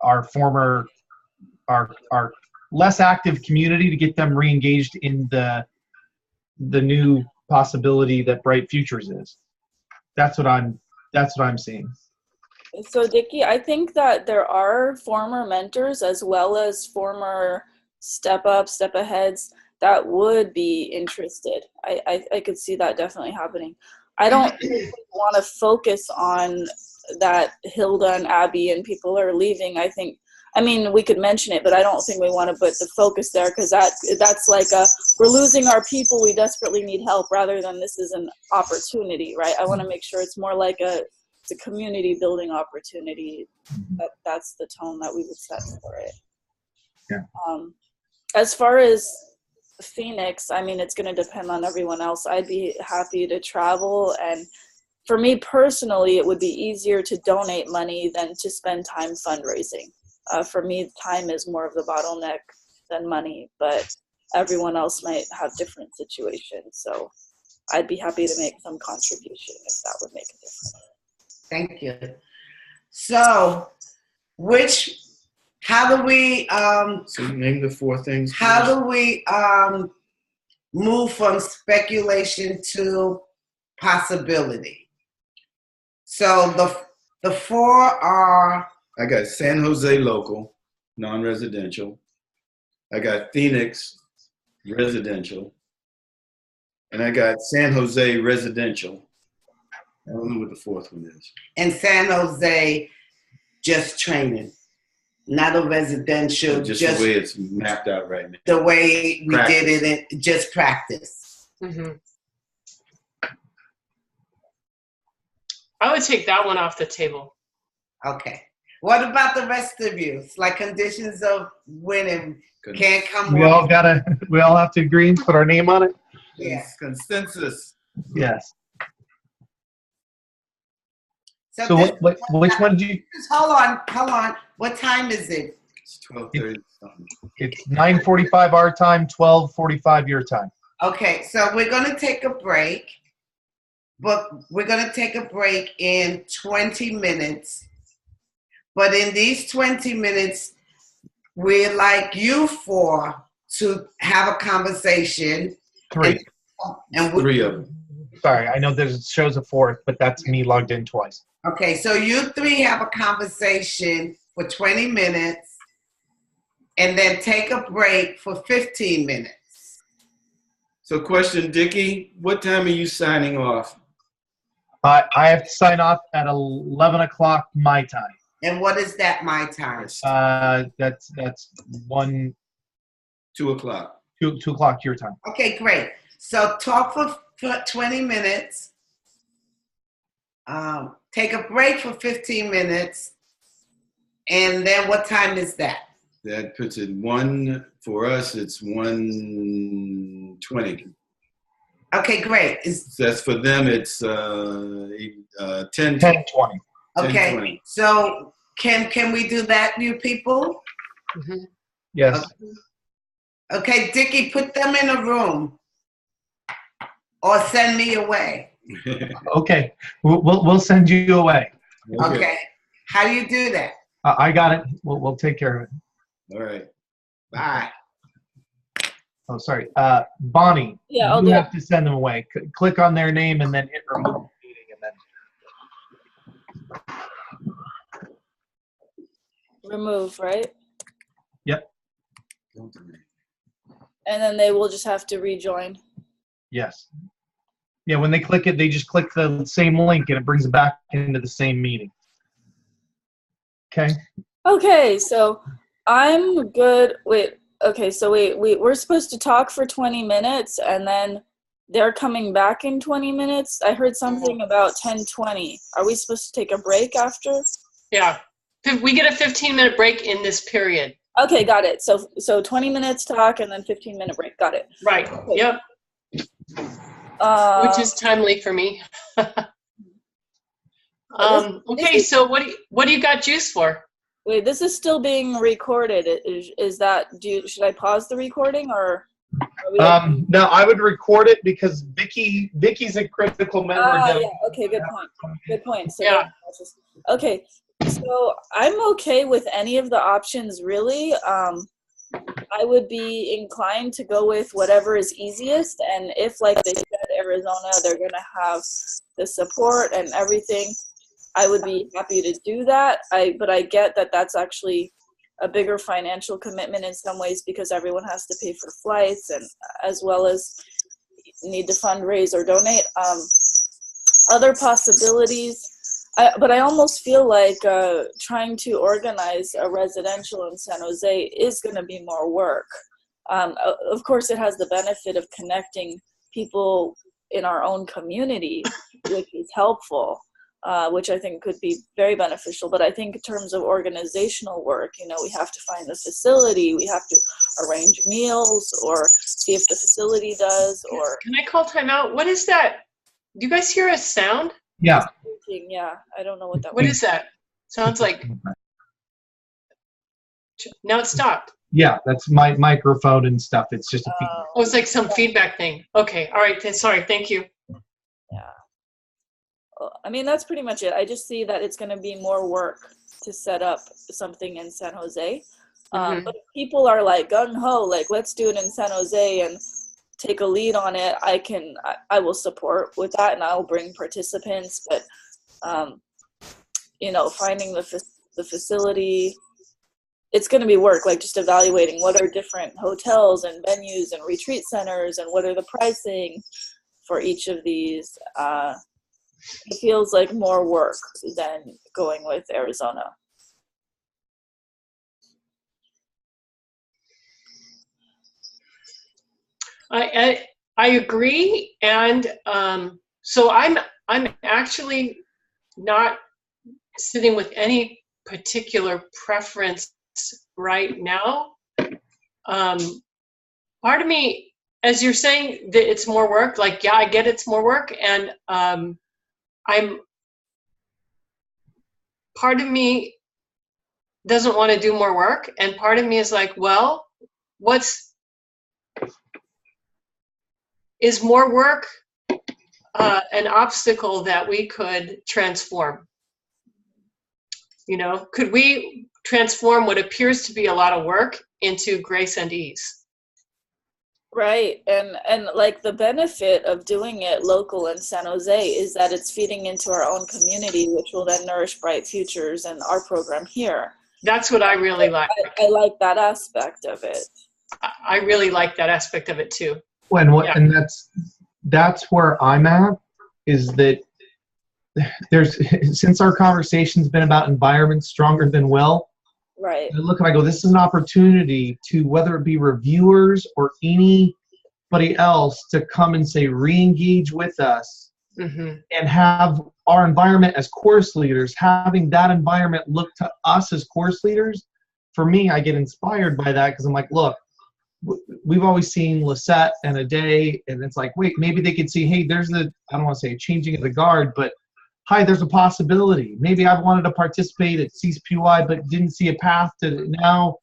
our less active community to get them re-engaged in the new possibility that Bright Futures is. That's what I'm seeing. So Dickie, I think that there are former mentors as well as former step aheads that would be interested. I could see that definitely happening. I don't want to focus on that Hilda and Abby and people are leaving. I mean, we could mention it, but I don't think we want to put the focus there, because that's like we're losing our people, we desperately need help, rather than this is an opportunity, right? I want to make sure it's more like it's a community building opportunity. That's the tone that we would set for it. Yeah. As far as Phoenix, I mean, it's going to depend on everyone else. I'd be happy to travel, and for me personally, it would be easier to donate money than to spend time fundraising. For me, time is more of the bottleneck than money, but everyone else might have different situations. So I'd be happy to make some contribution if that would make a difference. Thank you. So, how do we, so name the 4 things. How do we move from speculation to possibility? So the four are, I got San Jose local, non-residential. I got Phoenix residential. And I got San Jose residential. I don't know what the fourth one is. and San Jose just training, not a residential, Just the way it's mapped out right now. the way we Practice. did it, just practice. Mhm. I would take that one off the table. Okay. What about the rest of you? It's like conditions of winning Con- can't come We all have to agree and put our name on it. Yeah. Consensus. Yes. So, So this, which one did you? hold on. What time is it? It's 12:30 something. It's 9:45 our time, 12:45 your time. Okay, so we're gonna take a break, but we're gonna take a break in 20 minutes. But in these 20 minutes, we'd like you four to have a conversation. Three. And Three of them. Sorry, I know there's shows a fourth, but that's me logged in twice. Okay, so you three have a conversation for 20 minutes and then take a break for 15 minutes. So question, Dickie, what time are you signing off? I have to sign off at 11 o'clock my time. And what is that, my time? That's 2 o'clock. 2 o'clock your time. Okay, great. So talk for 20 minutes. Take a break for 15 minutes. And then what time is that? That puts it for us, it's 1:20. Okay, great. That's for them, it's 10:20. 10:20. Okay, 10:20. so can we do that, you people? Mhm. Yes. Okay, Dickie, put them in a room or send me away. Okay. We'll send you away. Okay. How do you do that? I got it. We'll take care of it. All right. Bye. Oh, sorry. Bonnie, Yeah, I'll you do have it. to send them away. Click on their name and then hit remove meeting and then. Remove, right? Yep. And then they will just have to rejoin. Yes. Yeah, when they click it, they just click the same link and it brings it back into the same meeting. Okay. Okay, so I'm good. Wait, okay, so we're supposed to talk for 20 minutes and then they're coming back in 20 minutes. I heard something about 10:20. Are we supposed to take a break after? Yeah. We get a 15-minute break in this period. Okay, got it. So 20 minutes talk and then 15-minute break. Got it. Right. Yep. Which is timely for me. Okay, so what do you got juice for? Wait, this is still being recorded. Is that, should I pause the recording or? No, I would record it because Vicky's a critical member. Yeah, okay, good point. Good point. So Yeah. Okay, so I'm okay with any of the options really. I would be inclined to go with whatever is easiest, and if, like they said, Arizona, they're gonna have the support and everything, I would be happy to do that. But I get that that's actually a bigger financial commitment in some ways because everyone has to pay for flights and as well as need to fundraise or donate. Other possibilities, but I almost feel like trying to organize a residential in San Jose is going to be more work. Of course, it has the benefit of connecting people in our own community, which is helpful. Which I think could be very beneficial. But I think in terms of organizational work, we have to find the facility, we have to arrange meals or see if the facility does, or. Can I call timeout? What is that? Do you guys hear a sound? Yeah. Yeah, I don't know what that What was. is that? Sounds like, now it stopped. Yeah, that's my microphone and stuff. It's just a feedback. Oh, it's like some feedback thing. Okay, all right, sorry, thank you. Yeah. I mean, that's pretty much it. I just see that it's going to be more work to set up something in San Jose. Mhm. But if people are like gung-ho, like let's do it in San Jose and take a lead on it, I will support with that and I'll bring participants. But you know, finding the facility. It's going to be work, like just evaluating what are different hotels and venues and retreat centers and what are the pricing for each of these. It feels like more work than going with Arizona. I agree, and so I'm actually not sitting with any particular preference right now. Part of me, as you're saying that it's more work, like, yeah, I get it's more work, and part of me doesn't want to do more work, and part of me is like, well, is more work an obstacle that we could transform? You know, could we transform what appears to be a lot of work into grace and ease? Right, and like the benefit of doing it local in San Jose is that it's feeding into our own community, which will then nourish Bright Futures and our program here. That's what I really like. I like that aspect of it. I really like that aspect of it too. And that's where I'm at, is that there's, since our conversation's been about environment stronger than will, right, I look and I go, this is an opportunity to, whether it be reviewers or anybody else, to come and say, re-engage with us, and have our environment as course leaders, having that environment look to us as course leaders. For me, I get inspired by that, because I'm like, look, we've always seen Lisette and a day, and it's like, wait, maybe they could see, hey, there's I don't want to say changing of the guard, but hi, there's a possibility. Maybe I've wanted to participate at CCPY, but didn't see a path to now.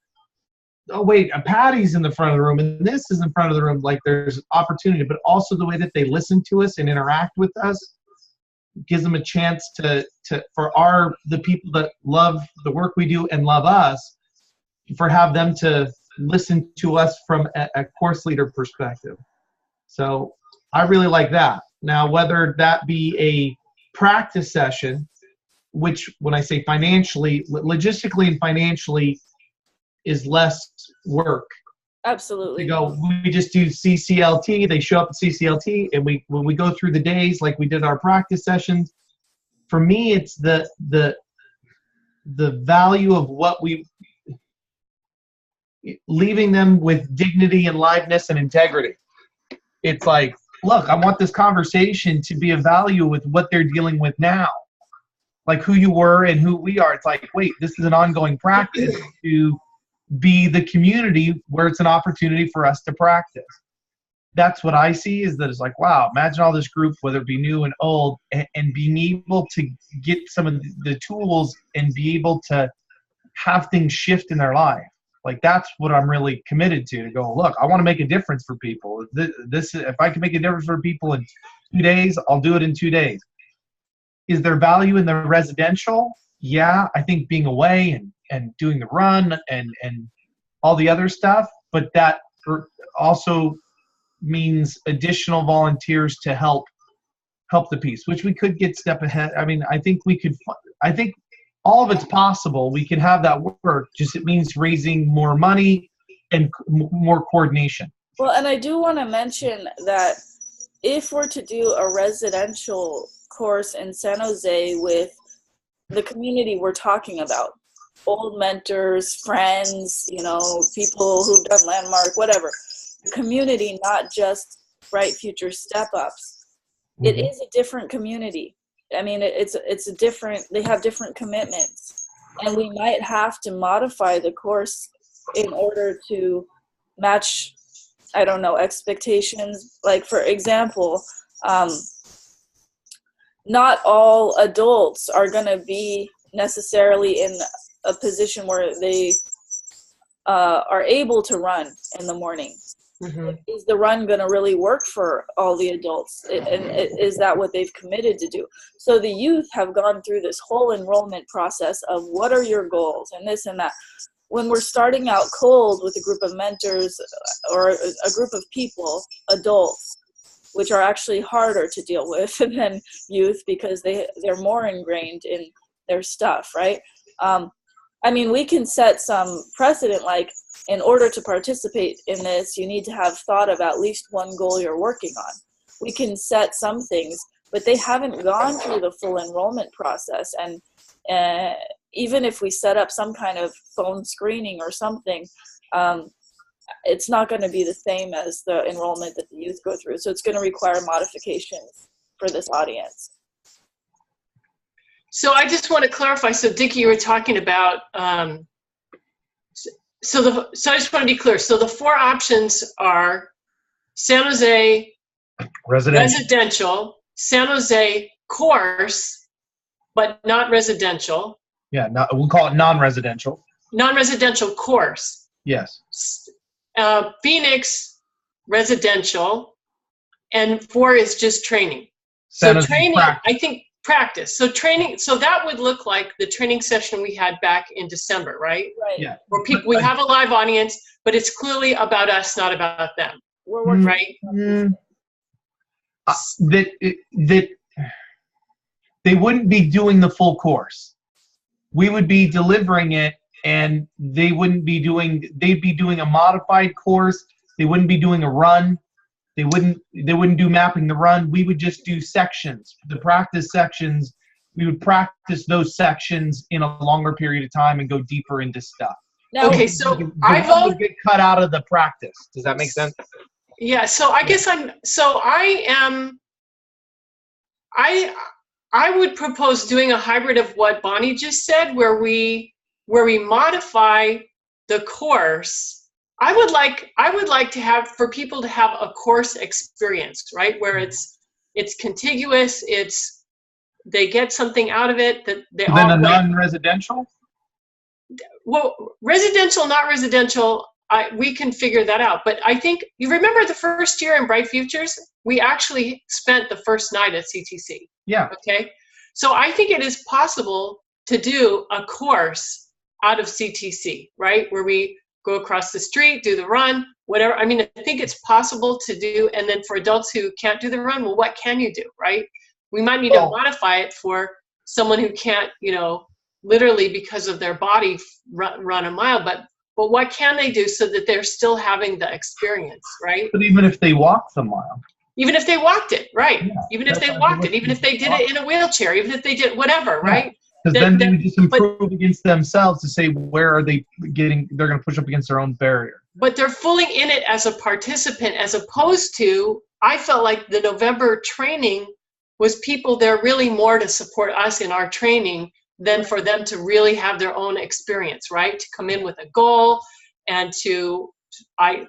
Oh wait, a Patty's in the front of the room, and this is in front of the room. Like, there's opportunity, but also the way that they listen to us and interact with us gives them a chance to for the people that love the work we do and love us, have them to listen to us from a course leader perspective. So I really like that. Now, whether that be a practice session, which, when I say financially, logistically and financially, is less work. Absolutely. We just do CCLT, they show up at CCLT, and when we go through the days like we did our practice sessions, for me, it's the value of what leaving them with dignity and liveness and integrity. It's like, look, I want this conversation to be of value with what they're dealing with now, like who you were and who we are. It's like, wait, this is an ongoing practice to be the community where it's an opportunity for us to practice. That's what I see, is that it's like, wow, imagine all this group, whether it be new and old, and being able to get some of the tools and be able to have things shift in their life. Like, that's what I'm really committed to go, look, I want to make a difference for people. If I can make a difference for people in 2 days, I'll do it in 2 days. Is there value in the residential? Yeah, I think being away and doing the run and all the other stuff, but that also means additional volunteers to help the piece, which we could get step ahead. I mean, I think all of it's possible. We can have that work, just it means raising more money and more coordination. Well, and I do want to mention that if we're to do a residential course in San Jose with the community we're talking about, old mentors, friends, you know, people who've done Landmark, whatever, community, not just Bright Future step-ups. It is a different community. I mean, it's a different, they have different commitments, and we might have to modify the course in order to match, I don't know, expectations. Like, for example, not all adults are going to be necessarily in a position where they are able to run in the morning. Is the run going to really work for all the adults? And is that what they've committed to do? So the youth have gone through this whole enrollment process of what are your goals and this and that. When we're starting out cold with a group of mentors or a group of people, adults, which are actually harder to deal with than youth because they're more ingrained in their stuff, right? I mean, we can set some precedent, like in order to participate in this, you need to have thought of at least one goal you're working on. We can set some things, but they haven't gone through the full enrollment process. And even if we set up some kind of phone screening or something, it's not going to be the same as the enrollment that the youth go through. So it's going to require modifications for this audience. So I just want to clarify. So Dickie, you were talking about, so I just want to be clear. So the 4 options are San Jose residential, San Jose course, but not residential. Yeah, we'll call it non-residential. Non-residential course. Yes. Phoenix residential, and 4 is just training. San So Jose training, practice. I think practice. So training, so that would look like the training session we had back in December, right? Right. Yeah. Where we have a live audience, but it's clearly about us, not about them, We're working right? That they wouldn't be doing the full course. We would be delivering it, and they'd be doing a modified course. They wouldn't be doing a run. They wouldn't do mapping the run. We would just do sections, the practice sections. We would practice those sections in a longer period of time and go deeper into stuff. now. Okay, so The I run would vote, get cut out of the practice. Does that make sense? yeah, so I guess I would propose doing a hybrid of what Bonnie just said, where we modify the course. I would like to have, for people to have a course experience, right? Where it's contiguous, they get something out of it that they all Then a like. non-residential? Well, residential, not residential, we can figure that out. But I think, you remember the first year in Bright Futures, we actually spent the first night at CTC. Yeah. Okay. So I think it is possible to do a course out of CTC, right? Where we go across the street, do the run, whatever. I mean, I think it's possible to do. And then for adults who can't do the run, well, what can you do, right? We might need to modify it for someone who can't, literally because of their body run a mile, but what can they do so that they're still having the experience, right? But even if they walk the mile. Even if they walked it, right? Yeah, even if they walked it, even if they did it in a wheelchair, even if they did whatever, Yeah. right? Because then they would just improve against themselves to say where are they getting, they're going to push up against their own barrier. But they're fully in it as a participant, as opposed to, I felt like the November training was people there really more to support us in our training than for them to really have their own experience, right? To come in with a goal and to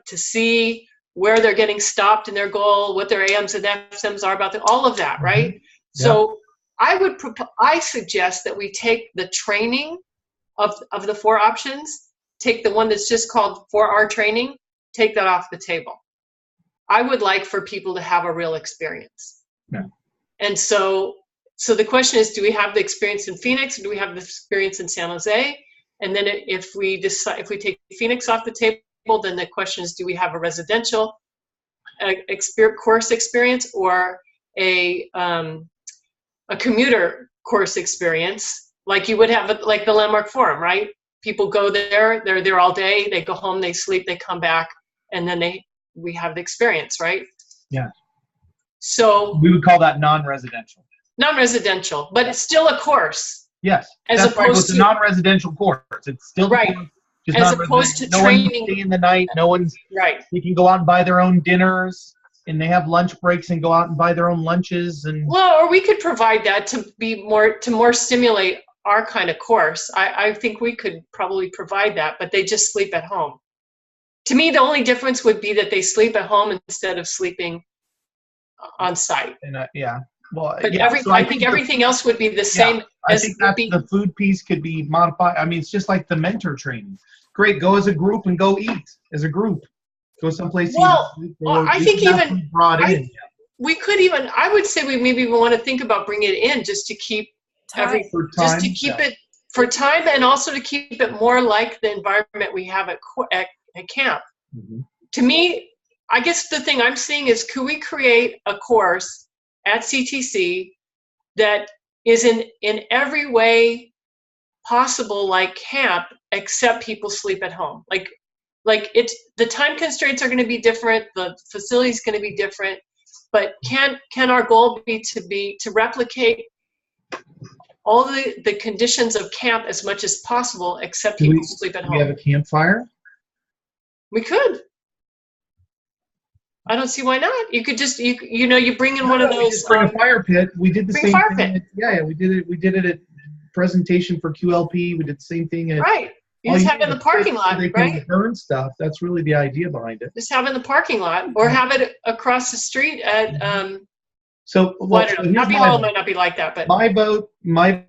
see where they're getting stopped in their goal, what their AMs and FMs are about, all of that, right? Yeah. So I suggest that we take the training of the 4 options, take the one that's just called 4R training, take that off the table. I would like for people to have a real experience. Yeah. And so the question is, do we have the experience in Phoenix, or do we have the experience in San Jose? And then if we take Phoenix off the table, then the question is, do we have a residential course experience or a commuter course experience, like you would have, like the Landmark Forum, right? People go there, they're there all day, they go home, they sleep, they come back, and then we have the experience, right? Yeah. So we would call that non-residential. Non-residential, but it's still a course. Yes. As that's opposed to to non-residential course. It's still right. Just as opposed to no training. One can stay in the night. No one's right. They can go out and buy their own dinners, and they have lunch breaks and go out and buy their own lunches. And well, or we could provide that to more stimulate our kind of course. I think we could probably provide that, but they just sleep at home. To me, the only difference would be that they sleep at home instead of sleeping on site. And yeah. Well, but yeah, I think everything else would be the same. Yeah, I think the food piece could be modified. I mean, it's just like the mentor training. Great, go as a group and go eat as a group. Go someplace. Well, I think even we could even. I would say we maybe want to think about bringing it in just to keep it for time, and also to keep it more like the environment we have at camp. Mm-hmm. To me, I guess the thing I'm seeing is, could we create a course at CTC that is in every way possible like camp, except people sleep at home? Like it's, the time constraints are going to be different, the facility is going to be different, but can our goal be to replicate all the conditions of camp as much as possible, except people sleep at home? We have a campfire. We could. I don't see why not. You could just you bring in one of those. Just bring a fire pit. We did the bring same fire thing. pit. Yeah, we did it. We did it at presentation for QLP. We did the same thing at. Right. You just have it in the parking lot, they right? can burn stuff. That's really the idea behind it. Just have it in the parking lot, or have it across the street at. So, well, I don't know. Happy Hollow might not be like that, but my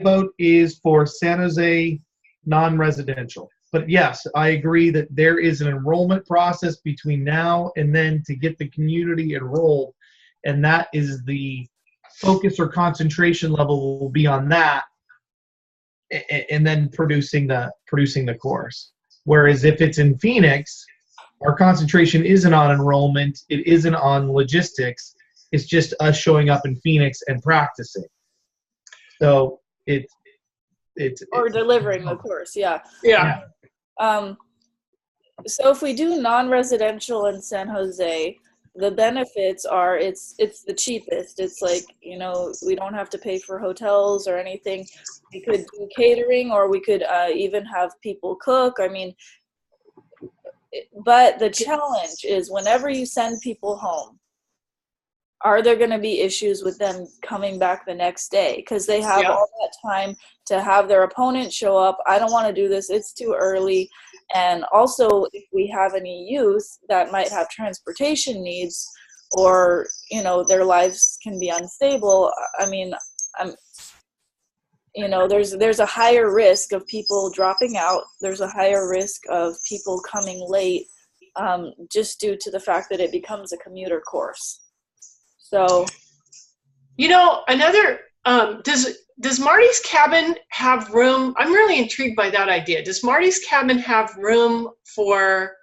vote is for San Jose non-residential. But yes, I agree that there is an enrollment process between now and then to get the community enrolled, and that is the focus or concentration level will be on that, and then producing the course. Whereas if it's in Phoenix, our concentration isn't on enrollment, it isn't on logistics. It's just us showing up in Phoenix and practicing. So it's delivering the course, yeah. Yeah. So if we do non-residential in San Jose, the benefits are it's the cheapest. It's like, we don't have to pay for hotels or anything. We could do catering, or we could even have people cook. I mean, but the challenge is whenever you send people home, are there going to be issues with them coming back the next day? Because they have all that time to have their opponent show up. I don't want to do this. It's too early. And also, if we have any youth that might have transportation needs, or, their lives can be unstable, I mean, there's a higher risk of people dropping out. There's a higher risk of people coming late, just due to the fact that it becomes a commuter course. So, another, does Marty's Cabin have room? I'm really intrigued by that idea. Does Marty's Cabin have room for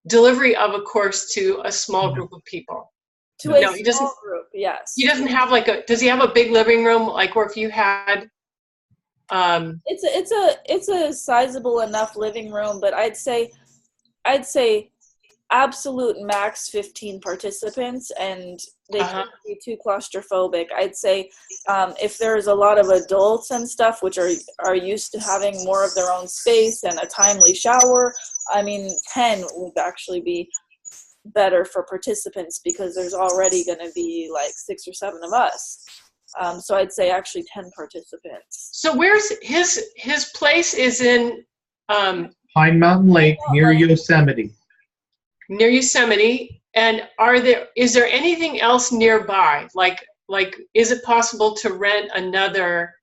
delivery of a course to a small group of people? To a small group, yes. He doesn't have does he have a big living room, like where if you had? It's a sizable enough living room, but I'd say absolute max 15 participants, and they can't be too claustrophobic. I'd say if there's a lot of adults and stuff which are used to having more of their own space and a timely shower, 10 would actually be better for participants, because there's already going to be like 6 or 7 of us. So I'd say actually 10 participants. So where's his place? Is in Pine Mountain Lake near Yosemite. Near Yosemite. And is there anything else nearby? Like is it possible to rent another?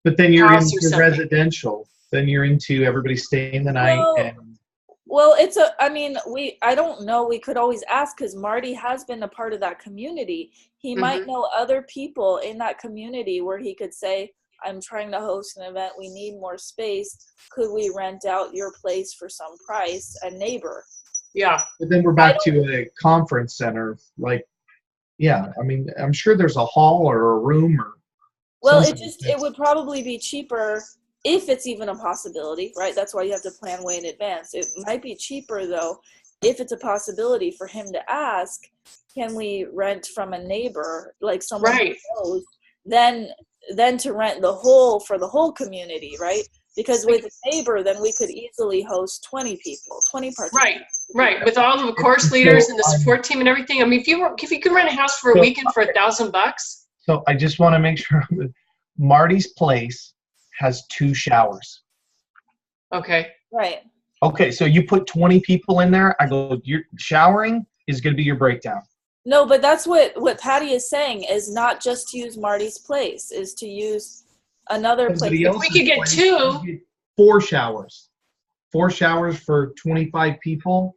But then you're into residential. Then you're into everybody staying the night. Well, I don't know. We could always ask, because Marty has been a part of that community. He might know other people in that community where he could say, I'm trying to host an event. We need more space. Could we rent out your place for some price? A neighbor. Yeah. But then we're back to a conference center. I'm sure there's a hall or a room or. Well, it would probably be cheaper if it's even a possibility, right? That's why you have to plan way in advance. It might be cheaper though, if it's a possibility for him to ask, can we rent from a neighbor, like someone who knows, then to rent for the whole community, right? Because with a neighbor, then we could easily host 20 people, 20 participants. Right. With all of the course leaders and the support team and everything. If you could rent a house for a weekend for $1,000. So I just want to make sure Marty's place has 2 showers. Okay. Right. Okay, so you put 20 people in there. I go, your showering is going to be your breakdown. No, but that's what Patty is saying, is not just to use Marty's place, is to use another place. If we could get 2. 4 showers. 4 showers for 25 people.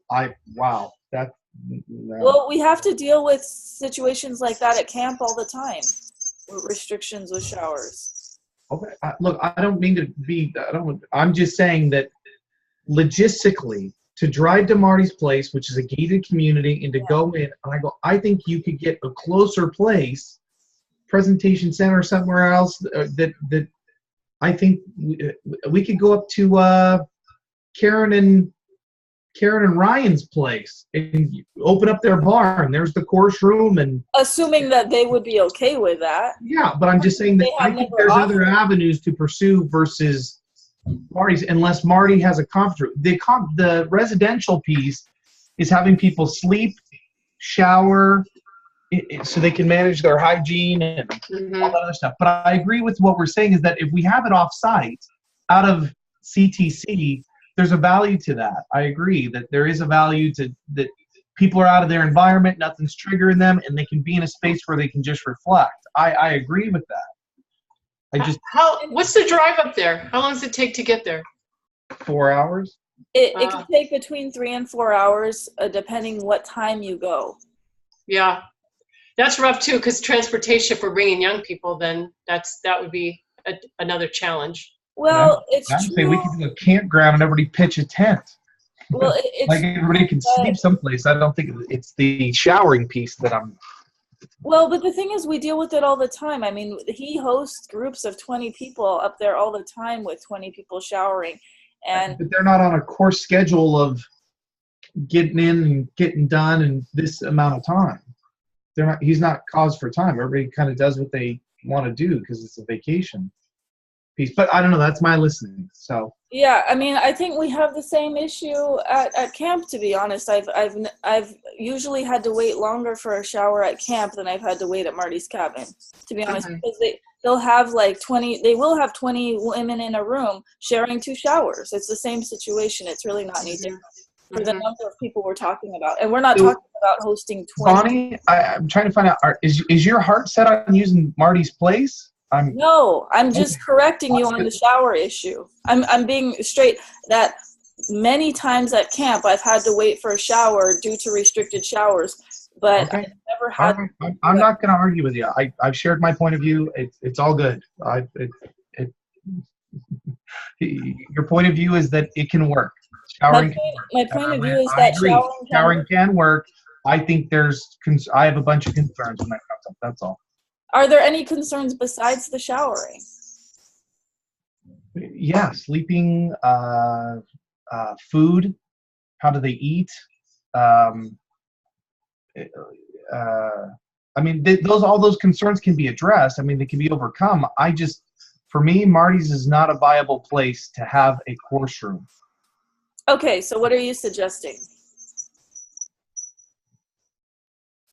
Wow. No. Well, we have to deal with situations like that at camp all the time. Restrictions with showers. Okay. Look, I don't mean to be. I'm just saying that logistically, to drive to Marty's place, which is a gated community, and to go in, and I go, I think you could get a closer place, presentation center somewhere else, that I think we could go up to Karen and Ryan's place and open up their barn. There's the course room, and assuming that they would be okay with that. yeah, but I'm just saying that I think there's other avenues to pursue versus Marty's, unless Marty has a conference room. The residential piece is having people sleep, shower, so they can manage their hygiene and all that other stuff. But I agree with what we're saying is that if we have it off-site, out of CTC, there's a value to that. I agree that there is a value to that. People are out of their environment, nothing's triggering them, and they can be in a space where they can just reflect. I agree with that. What's the drive up there? How long does it take to get there? 4 hours. It can take between 3 and 4 hours, depending what time you go. Yeah, that's rough too, because transportation for bringing young people, then that would be another challenge. Well, it's I'd true. say we can do a campground and everybody pitch a tent. Well, it's like everybody can sleep someplace. I don't think it's the showering piece that I'm. Well, but the thing is, we deal with it all the time. I mean, he hosts groups of 20 people up there all the time with 20 people showering. But they're not on a course schedule of getting in and getting done in this amount of time. They're not. He's not caused for time. Everybody kind of does what they want to do because it's a vacation piece. But I don't know. That's my listening. So. Yeah, I mean, I think we have the same issue at camp. To be honest, I've usually had to wait longer for a shower at camp than I've had to wait at Marty's cabin. To be honest, because they'll have like 20. They will have 20 women in a room sharing 2 showers. It's the same situation. It's really not any different for the number of people we're talking about, and we're not talking about hosting 20. Bonnie, I'm trying to find out. Is your heart set on using Marty's place? No, I'm just correcting you on the shower issue. I'm being straight that many times at camp I've had to wait for a shower due to restricted showers, but I've never had. I'm not going to argue with you. I've shared my point of view. It's all good. Your point of view is that it can work. Showering. My point of view is that showering can work. I think I have a bunch of concerns when that comes up. That's all. Are there any concerns besides the showering? Yeah, sleeping, food, how do they eat? I mean, all those concerns can be addressed. I mean, they can be overcome. For me, Marty's is not a viable place to have a course room. Okay, so what are you suggesting?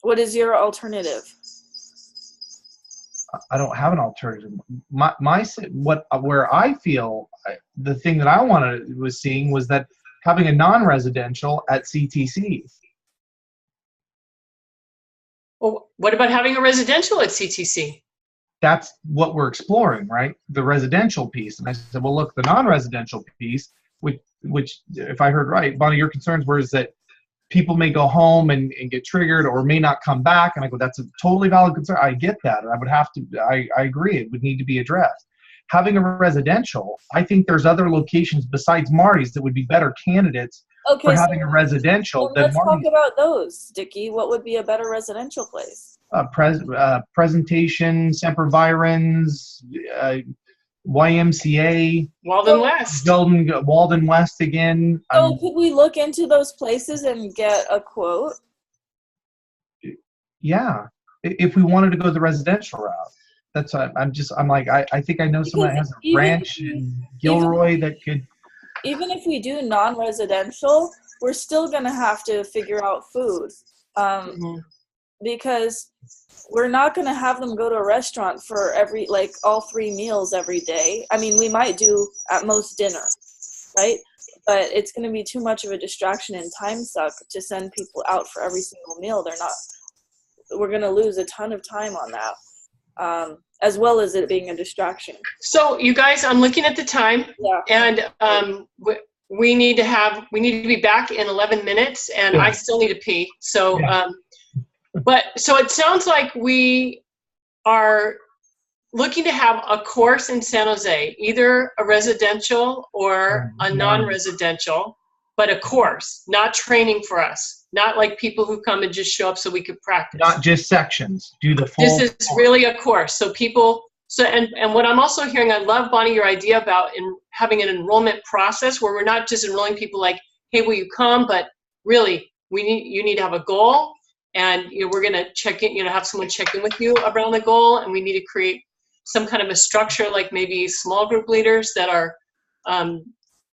What is your alternative? I don't have an alternative. Where I feel the thing that I was seeing was that having a non-residential at CTC. Well, what about having a residential at CTC? That's what we're exploring, right? The residential piece. And I said, well, look, the non-residential piece, which if I heard right, Bonnie, your concerns were is that people may go home and get triggered or may not come back. And I go, that's a totally valid concern. I get that. I agree. It would need to be addressed. Having a residential, I think there's other locations besides Marty's that would be better candidates for having a residential than Let's Marty's. talk about those, Dickie. What would be a better residential place? Presentation, Semper Virens, YMCA, Walden West. Walden West again. So could we look into those places and get a quote? Yeah, if we wanted to go the residential route. That's what I think I know someone that has a ranch in Gilroy that could. Even if we do non-residential, we're still going to have to figure out food. Because we're not going to have them go to a restaurant for all 3 meals every day. I mean, we might do at most dinner, right? But it's going to be too much of a distraction and time suck to send people out for every single meal. We're going to lose a ton of time on that, as well as it being a distraction. So you guys, I'm looking at the time, and we need to be back in 11 minutes, and I still need to pee. So. So it sounds like we are looking to have a course in San Jose, either a residential or a non-residential. but a course, not training for us, not like people who come and just show up so we could practice. Not just sections. Do the full. This is really a course. So people, and what I'm also hearing, I love, Bonnie, your idea about having an enrollment process where we're not just enrolling people like, hey, will you come? But really, you need to have a goal, and we're going to check in, have someone check in with you around the goal, and we need to create some kind of a structure, like maybe small group leaders that are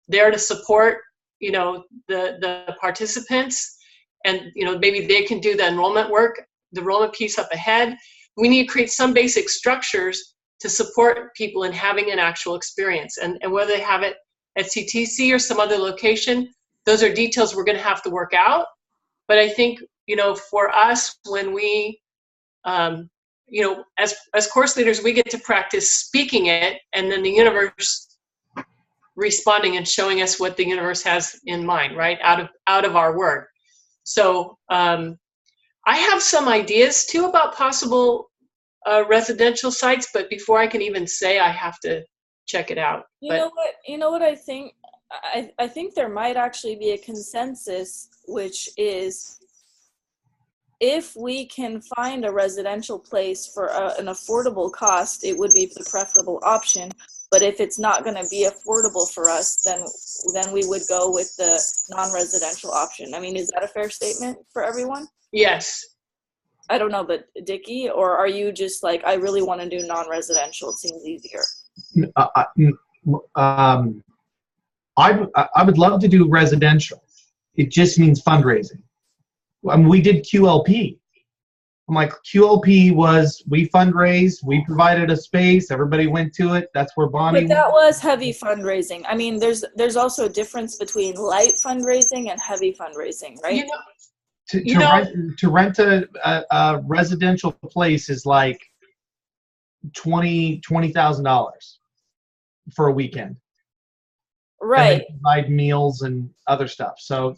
there to support, the participants, and maybe they can do the enrollment work, the enrollment piece up ahead. We need to create some basic structures to support people in having an actual experience, and whether they have it at CTC or some other location, those are details we're going to have to work out. But I think, for us, when we, as course leaders, we get to practice speaking it, and then the universe responding and showing us what the universe has in mind, right, out of our word. So I have some ideas too about possible residential sites, but before I can even say, I have to check it out. You know what I think? I think there might actually be a consensus, which is if we can find a residential place for an affordable cost, it would be the preferable option. But if it's not going to be affordable for us, then we would go with the non-residential option. I mean, is that a fair statement for everyone? Yes. I don't know, but Dickie, or are you just like, I really want to do non-residential, it seems easier? I would love to do residential. It just means fundraising. I mean, we did QLP. I'm like, QLP was, we fundraised, we provided a space, everybody went to it. That's where Bonnie. But that was heavy fundraising. I mean, there's also a difference between light fundraising and heavy fundraising, right? To rent a residential place is like $20,000 for a weekend. Right. And provide meals and other stuff. So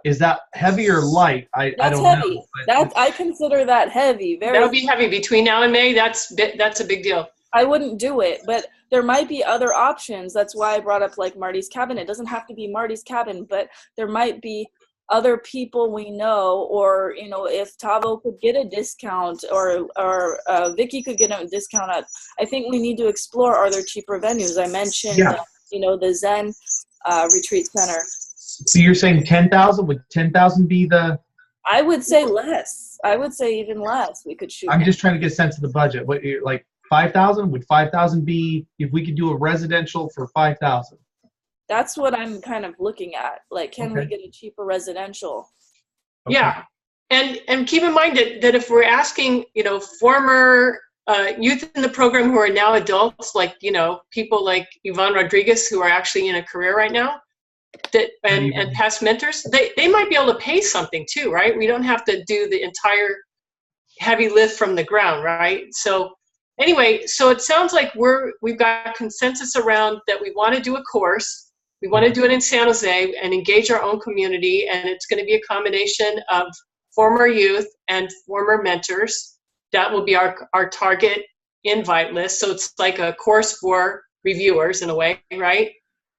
is that heavy or light? I don't heavy. know. I consider that heavy. That would be heavy. Between now and May, that's a big deal. I wouldn't do it, but there might be other options. That's why I brought up like Marty's Cabin. It doesn't have to be Marty's Cabin, but there might be other people we know, or if Tavo could get a discount, or Vicky could get a discount. I think we need to explore, are there cheaper venues? I mentioned, the Zen Retreat Center. So you're saying 10,000? Would 10,000 be the? I would say less. I would say even less. We could shoot. I'm just trying to get a sense of the budget. What, like 5,000? Would 5,000 be if we could do a residential for 5,000? That's what I'm kind of looking at. Like, can we get a cheaper residential? Okay. Yeah, and keep in mind that if we're asking, former youth in the program who are now adults, like people like Yvonne Rodriguez who are actually in a career right now, and past mentors, they might be able to pay something too, right? We don't have to do the entire heavy lift from the ground, right? So anyway, so it sounds like we've got consensus around that we want to do a course. We want to do it in San Jose and engage our own community, and it's going to be a combination of former youth and former mentors. That will be our target invite list. So it's like a course for reviewers in a way, right?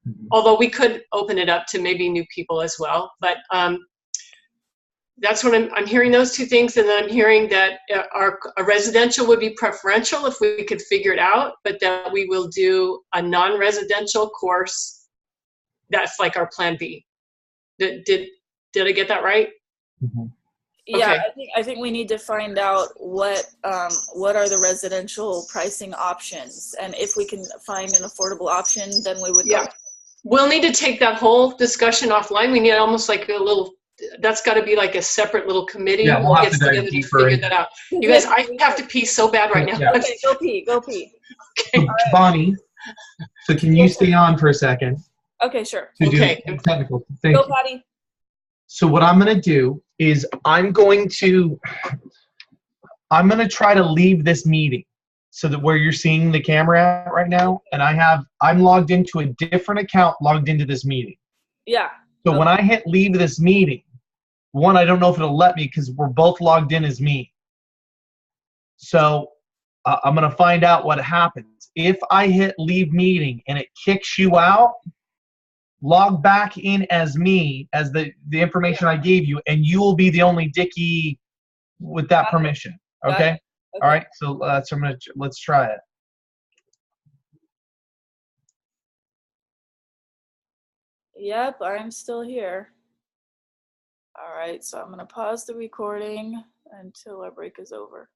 Mm-hmm. Although we could open it up to maybe new people as well. But that's what I'm hearing, those two things. And then I'm hearing that a residential would be preferential if we could figure it out, but that we will do a non-residential course. That's like our plan B. Did I get that right? Mm-hmm. Yeah, okay. I think we need to find out what are the residential pricing options, and if we can find an affordable option, then we would. Yeah, we'll need to take that whole discussion offline. We need almost like a little. That's got to be like a separate little committee. Yeah, we'll have to together to figure that out. You guys, I have to pee so bad right now. Yeah. Okay, go pee. Okay. Bonnie, so can you stay on for a second? Okay, sure. Okay. Technical. Thank you. Go, Patty. So what I'm going to do is I'm going to try to leave this meeting so that where you're seeing the camera at right now, and I'm logged into a different account logged into this meeting. Yeah. So when I hit leave this meeting, I don't know if it'll let me because we're both logged in as me. So I'm going to find out what happens. If I hit leave meeting and it kicks you out, log back in as me, as the information I gave you, and you will be the only Dickie with that permission. Okay? Okay. All right. So let's try it. Yep, I'm still here. All right, so I'm going to pause the recording until our break is over.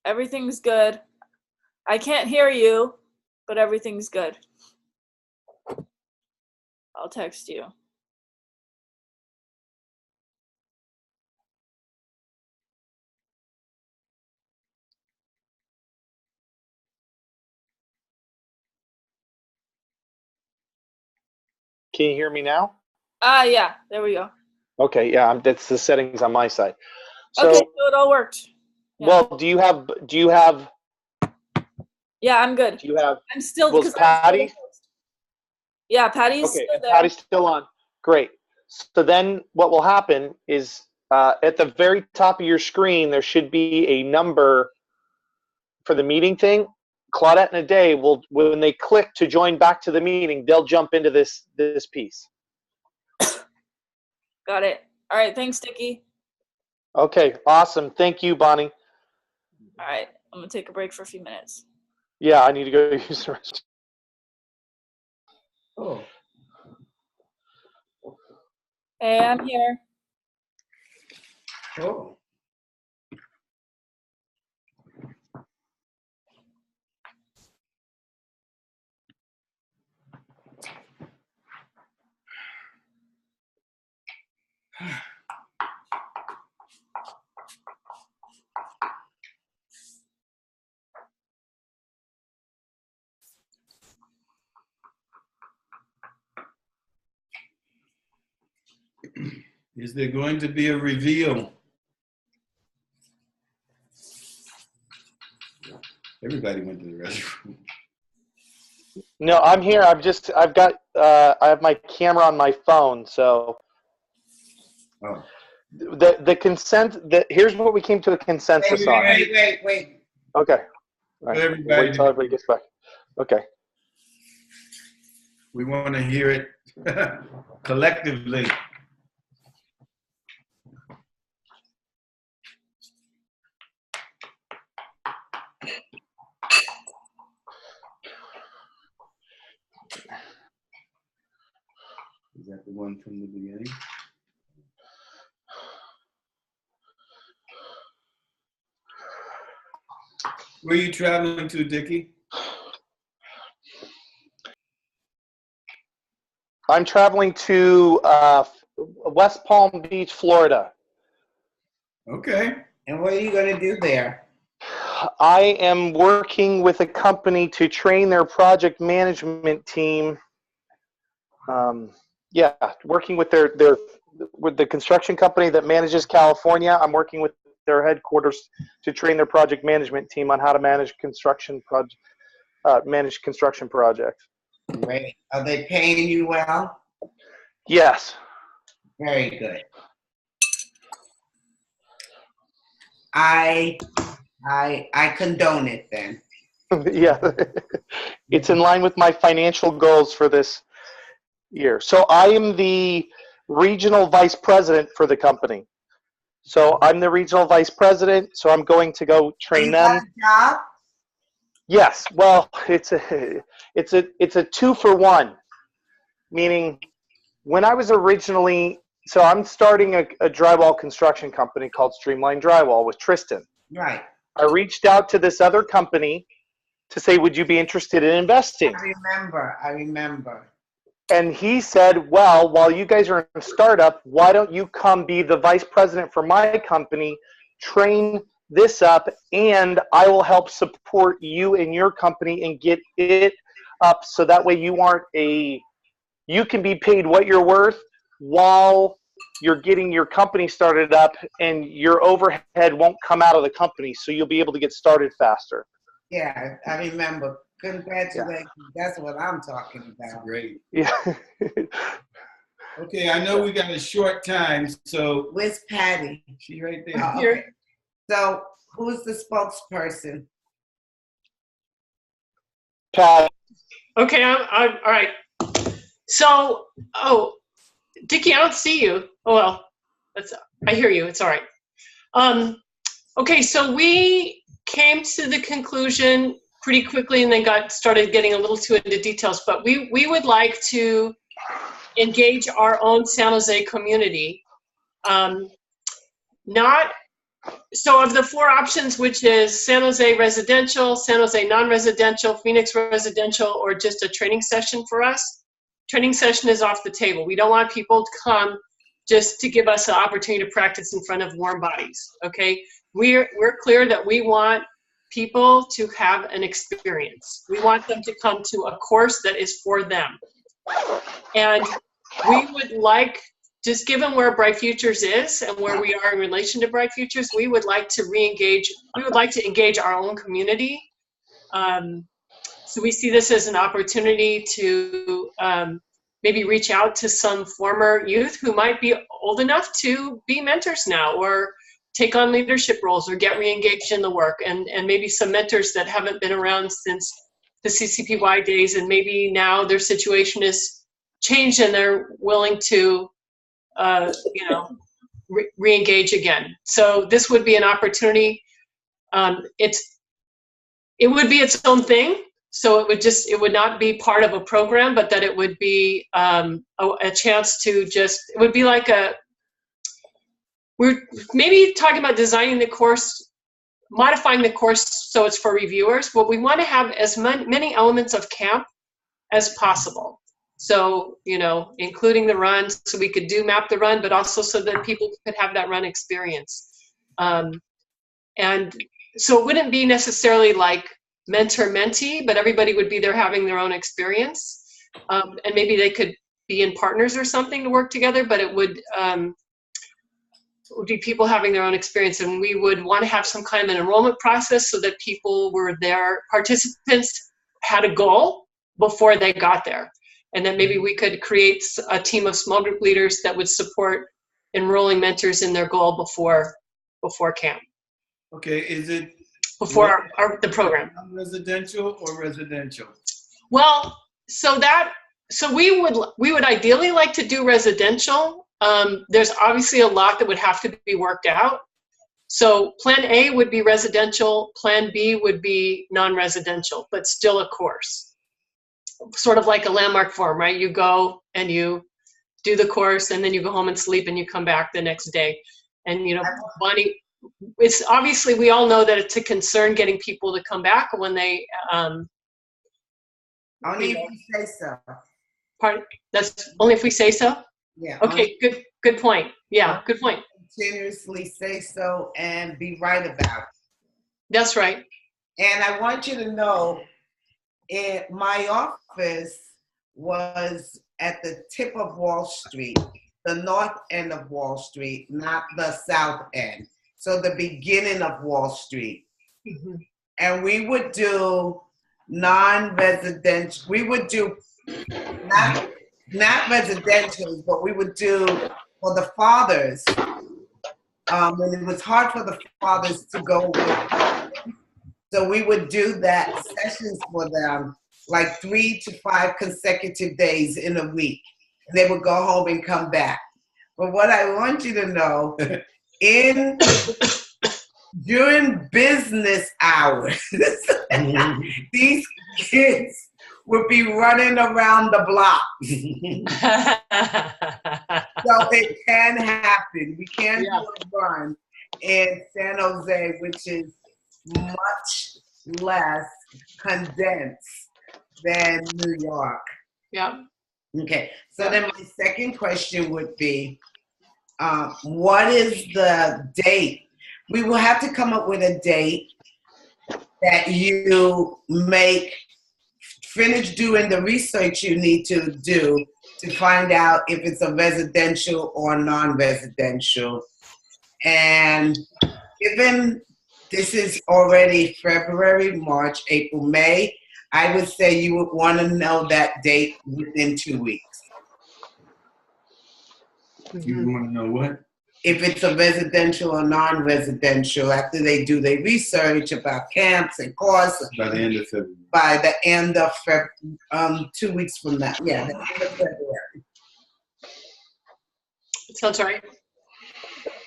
Everything's good. I can't hear you, but everything's good. I'll text you. Can you hear me now? Yeah, there we go. Okay, yeah, that's the settings on my side. So, Okay, so it all worked. Yeah. well, do you have, Yeah, I'm good. I'm still, was Patty? Yeah, Patty's Okay, still and there. Patty's still on. Great. So then what will happen is at the very top of your screen, there should be a number for the meeting thing. Claudette and Ade will, when they click to join back to the meeting, they'll jump into this piece. Got it. All right, thanks, Dickie. Okay, awesome. Thank you, Bonnie. All right, I'm gonna take a break for a few minutes. Yeah, I need to go use the restroom. Oh. Hey, I'm here. Oh. Is there going to be a reveal? Everybody went to the restroom. No, I'm here. I have my camera on my phone, so. Oh. The consent, here's what we came to a consensus on. Wait. Okay. All right. Everybody, Wait till everybody gets back. Okay. we want to hear it collectively. Is that the one from the beginning? Where are you traveling to, Dickie? I'm traveling to West Palm Beach, Florida. Okay. And what are you going to do there? I am working with a company to train their project management team. Working with with the construction company that manages California. I'm working with their headquarters to train their project management team on how to manage construction projects. Great. Are they paying you well? Yes. Very good. I condone it then. Yeah. It's in line with my financial goals for this year. So I am the regional vice president for the company. So I'm the regional vice president, so I'm going to go train them. You got a job? Yes. Well, it's a 2-for-1, meaning when I was originally, so I'm starting a drywall construction company called Streamline Drywall with Tristan. Right. I reached out to this other company to say, would you be interested in investing? I remember. And he said, well, while you guys are in a startup, why don't you come be the vice president for my company, train this up, and I will help support you and your company and get it up so that way you can be paid what you're worth while you're getting your company started up, and your overhead won't come out of the company, so you'll be able to get started faster. Yeah, I remember. Congratulations. Yeah. That's what I'm talking about. That's great. Yeah. Okay, I know we got a short time, so. Where's Patty? She right there. Oh, okay. So Who's the spokesperson? Pat, Okay, I'm all right. So, Dickie, I don't see you. Oh well, I hear you. It's all right. Okay, so we came to the conclusion pretty quickly, and then started getting a little too into details. But we would like to engage our own San Jose community. So of the 4 options, which is San Jose residential, San Jose non-residential, Phoenix residential, or just a training session for us, training session is off the table. We don't want people to come just to give us an opportunity to practice in front of warm bodies, okay? We're clear that we want people to have an experience. We want them to come to a course that is for them. And we would like, just given where Bright Futures is and where we are in relation to Bright Futures, we would like to engage our own community. So we see this as an opportunity to maybe reach out to some former youth who might be old enough to be mentors now, or take on leadership roles, or get re-engaged in the work, and maybe some mentors that haven't been around since the CCPY days, and maybe now their situation is changed and they're willing to re-engage again. So this would be an opportunity. It would be its own thing. So it would not be part of a program, but that it would be a chance to it would be like we're maybe talking about designing the course, modifying the course so it's for reviewers, but we want to have as many elements of camp as possible. So, including the run, so we could map the run, but also so that people could have that run experience. And so it wouldn't be necessarily like mentor-mentee, but everybody would be there having their own experience. And maybe they could be in partners or something to work together, but it would be people having their own experience. And we would want to have some kind of an enrollment process so that people were there, participants had a goal before they got there. And then maybe we could create a team of small group leaders that would support enrolling mentors in their goal before camp. Okay, is it before the program? Residential or residential? Well, so we would ideally like to do residential. There's obviously a lot that would have to be worked out. So plan A would be residential, plan B would be non-residential, but still a course. Sort of like a landmark form, right? You go and you do the course, and then you go home and sleep, and you come back the next day. And Bonnie, it's obviously, we all know that it's a concern getting people to come back when they only if we say so. Pardon? That's only if we say so? Yeah. Okay, good point. Yeah, good point. Continuously say so and be right about it. That's right. And I want you to know, my office was at the tip of Wall Street, the north end of Wall Street, not the south end. So the beginning of Wall Street. Mm-hmm. And we would do non-residential, we would do not residential, but we would do for the fathers. When it was hard for the fathers to go with, so we would do that sessions for them, like 3 to 5 consecutive days in a week. And they would go home and come back. But what I want you to know, during business hours, these kids would be running around the block. So it can happen. We can do a run in San Jose, which is much less condensed than New York. Yeah. Okay. So then my second question would be, what is the date? We will have to come up with a date that you finish doing the research you need to do to find out if it's a residential or non-residential. And given this is already February, March, April, May, I would say you would want to know that date within 2 weeks. You want to know what? if it's a residential or non-residential, after they do their research about camps and costs. By the end of February. By the end of 2 weeks from now. Yeah, the end of February. Sounds right.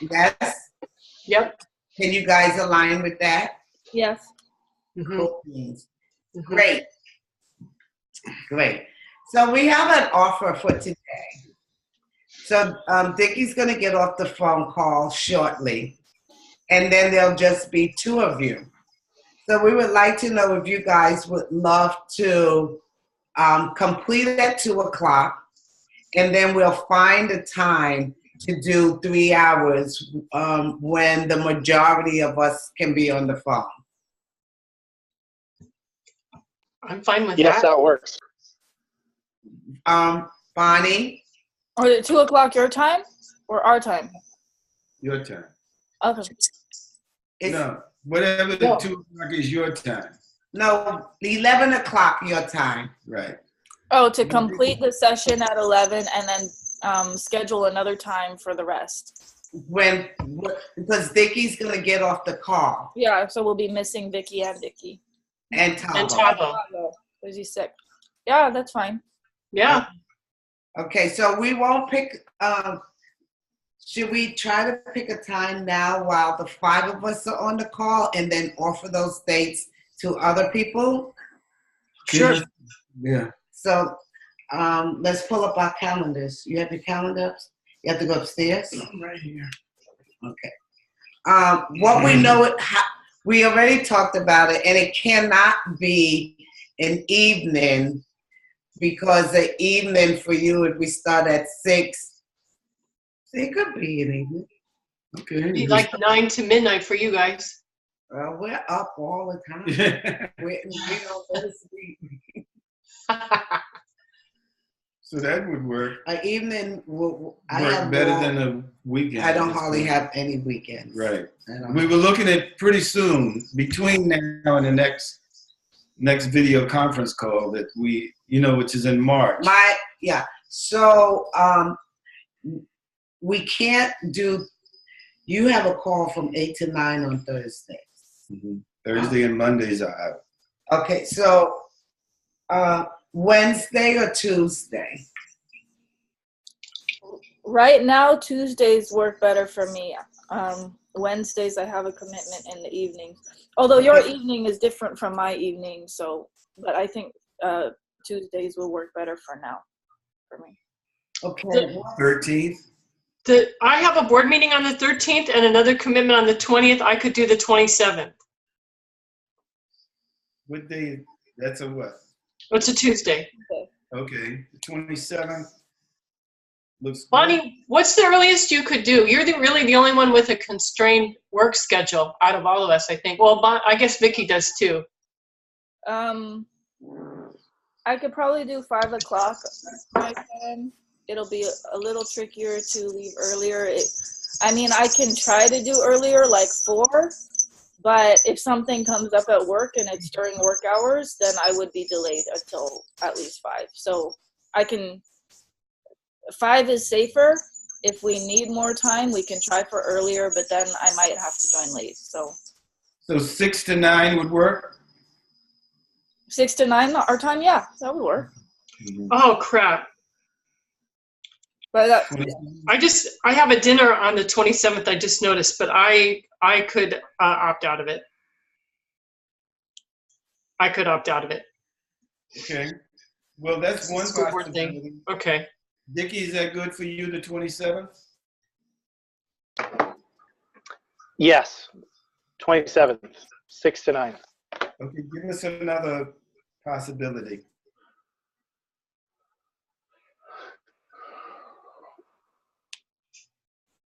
Yes? Yep. Can you guys align with that? Yes. Cool beans. Great. Great. So we have an offer for today. So Dickie's going to get off the phone call shortly, and then there'll just be two of you. So we would like to know if you guys would love to complete it at 2 o'clock, and then we'll find a time to do 3 hours when the majority of us can be on the phone. I'm fine with Yes, that. that works. Bonnie? Or is it 2 o'clock your time or our time? Your time. Okay. It's, Whatever the 2 o'clock is your time. no, 11 o'clock your time. Right. Oh, to complete the session at 11 and then schedule another time for the rest. Because Dickie's going to get off the call. Yeah, so we'll be missing Vicky and Dicky. And Tavo. And Tavo. Because he's sick. Yeah, that's fine. Yeah. Okay, so we won't pick, should we try to pick a time now while the 5 of us are on the call and then offer those dates to other people? Sure. Yeah. So let's pull up our calendars. You have your calendars? You have to go upstairs? Right here. Okay. What we know, we already talked about it, and it cannot be an evening because the evening for you, if we start at 6, it could be an evening. Okay. Be like 9 to midnight for you guys. We're up all the time. we don't go to sleep. So that would work. An evening, I Work have better more- than a weekend. I don't hardly have any weekends. Right. I don't We were looking at pretty soon, between now and the next video conference call that we, which is in March. So we can't do. You have a call from 8 to 9 on Thursdays. Mhm. Thursday and Mondays are out. Okay, so Wednesday or Tuesday? Right now, Tuesdays work better for me. Wednesdays, I have a commitment in the evening. Although your evening is different from my evening, but I think Tuesdays will work better for now, for me. Okay. 13th? I have a board meeting on the 13th and another commitment on the 20th. I could do the 27th. What day? That's a what? It's a Tuesday. Okay. The 27th. Looks good. Bonnie, what's the earliest you could do? You're really the only one with a constrained work schedule out of all of us, I think. Well, I guess Vicky does too. I could probably do 5 o'clock my time. It'll be a little trickier to leave earlier. I can try to do earlier, like 4, but if something comes up at work and it's during work hours, then I would be delayed until at least 5. So 5 is safer. If we need more time, we can try for earlier, but then I might have to join late. So 6 to 9 would work? 6 to 9 our time, yeah, that would work. Oh, crap. But I have a dinner on the 27th, I just noticed, but I could opt out of it. I could opt out of it. Okay. Well, that's one School board possibility. thing. Okay. Dickie, is that good for you, the 27th? Yes, 27th, 6 to 9. Okay, give us another possibility.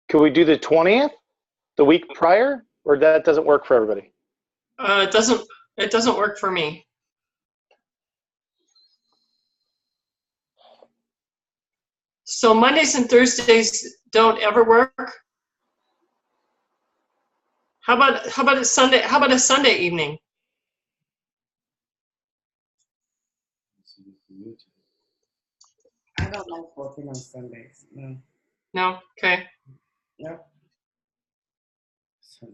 Could we do the 20th, the week prior, or that doesn't work for everybody? It doesn't work for me. So Mondays and Thursdays don't ever work. How about a Sunday? How about a Sunday evening? I don't like working on Sundays. No. No. Okay. Yep. So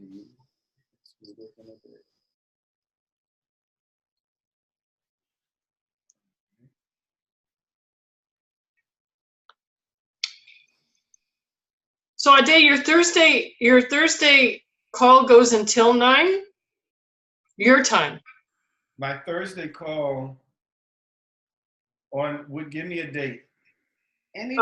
Ade, your Thursday call goes until 9, your time. My Thursday call would give me a date. Any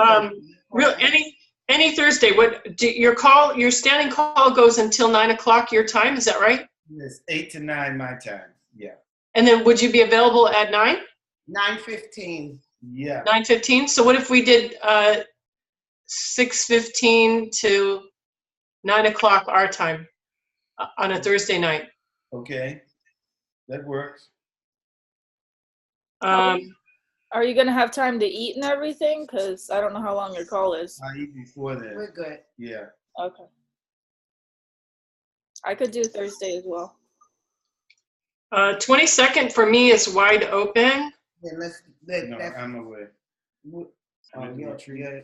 Thursday. Your standing call goes until 9 o'clock your time, is that right? Yes, 8 to 9 my time. Yeah. And then would you be available at 9? 9:15. Yeah. 9:15. So what if we did 6:15 to 9 o'clock our time on a Thursday night? Okay, that works. Are you gonna have time to eat and everything? Because I don't know how long your call is. I eat before then. We're good. Yeah. Okay. I could do Thursday as well. 22nd for me is wide open. Then No, I'm away. You're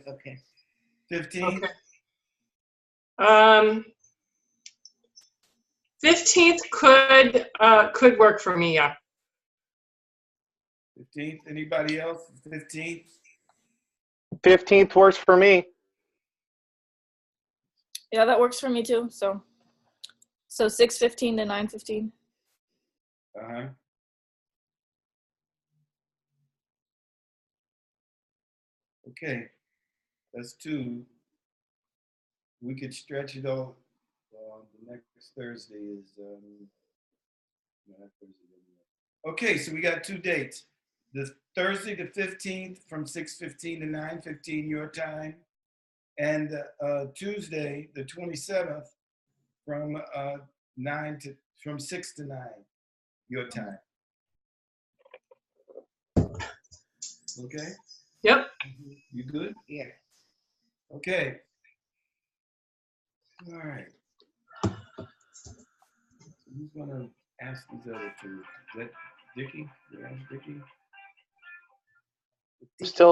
okay. 15th? Okay. 15th could work for me, yeah. 15th? Anybody else? 15th? 15th works for me. Yeah, that works for me too. So 6:15 to 9:15. Uh-huh. Okay, that's 2. We could stretch it all. The next Thursday is no, not Thursday. Okay, so we got 2 dates. The Thursday the 15th from 6:15 to 9:15 your time, and Tuesday the 27th from 6 to 9 your time. Okay? Yep. You good? Yeah. Okay. All right. Who's gonna ask these other 2? Is that Dickie? You ask Dickie?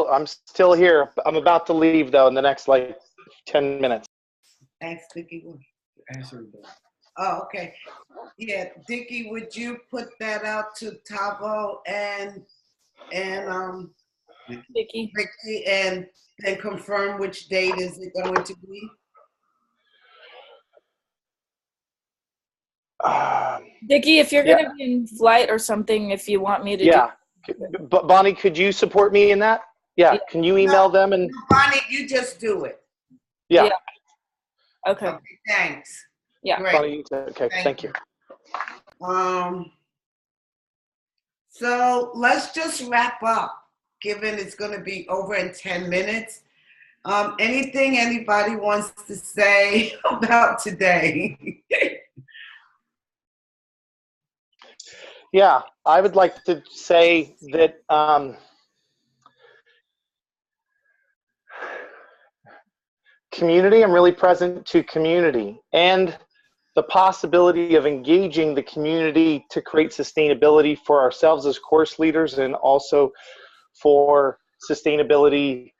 I'm still here. I'm about to leave though in the next like 10 minutes. Thanks, Dickie. Ask everybody. Oh, okay. Yeah, Dickie, would you put that out to Tavo and Vicky. Ricky and confirm which date is it going to be? Vicky, if you're gonna be in flight or something, if you want me to Yeah. Bonnie, could you support me in that? Yeah. Yeah. Can you email them and? Bonnie, you just do it. Yeah. Yeah. Okay. Okay, thanks. Yeah. Great. Bonnie, okay. Thank you. So let's just wrap up, given it's going to be over in 10 minutes. Anything anybody wants to say about today? Yeah, I would like to say that community, I'm really present to community and the possibility of engaging the community to create sustainability for ourselves as course leaders and also for sustainability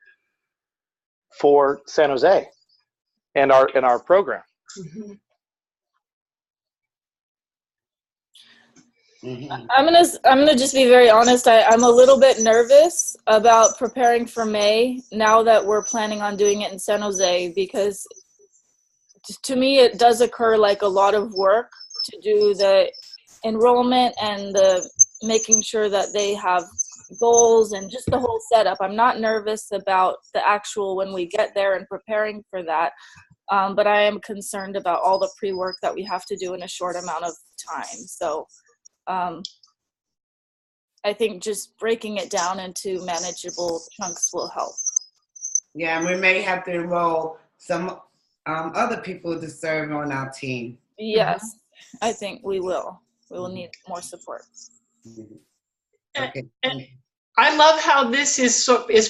for San Jose and our program. Mm-hmm. I'm gonna just be very honest. I'm a little bit nervous about preparing for May now that we're planning on doing it in San Jose, because to me it does occur like a lot of work to do the enrollment and the making sure that they have goals and just the whole setup. I'm not nervous about the actual when we get there and preparing for that, but I am concerned about all the pre-work that we have to do in a short amount of time. So I think just breaking it down into manageable chunks will help. Yeah, and we may have to enroll some other people to serve on our team. Yes, I think we will. We will need more support. Okay. And I love how this is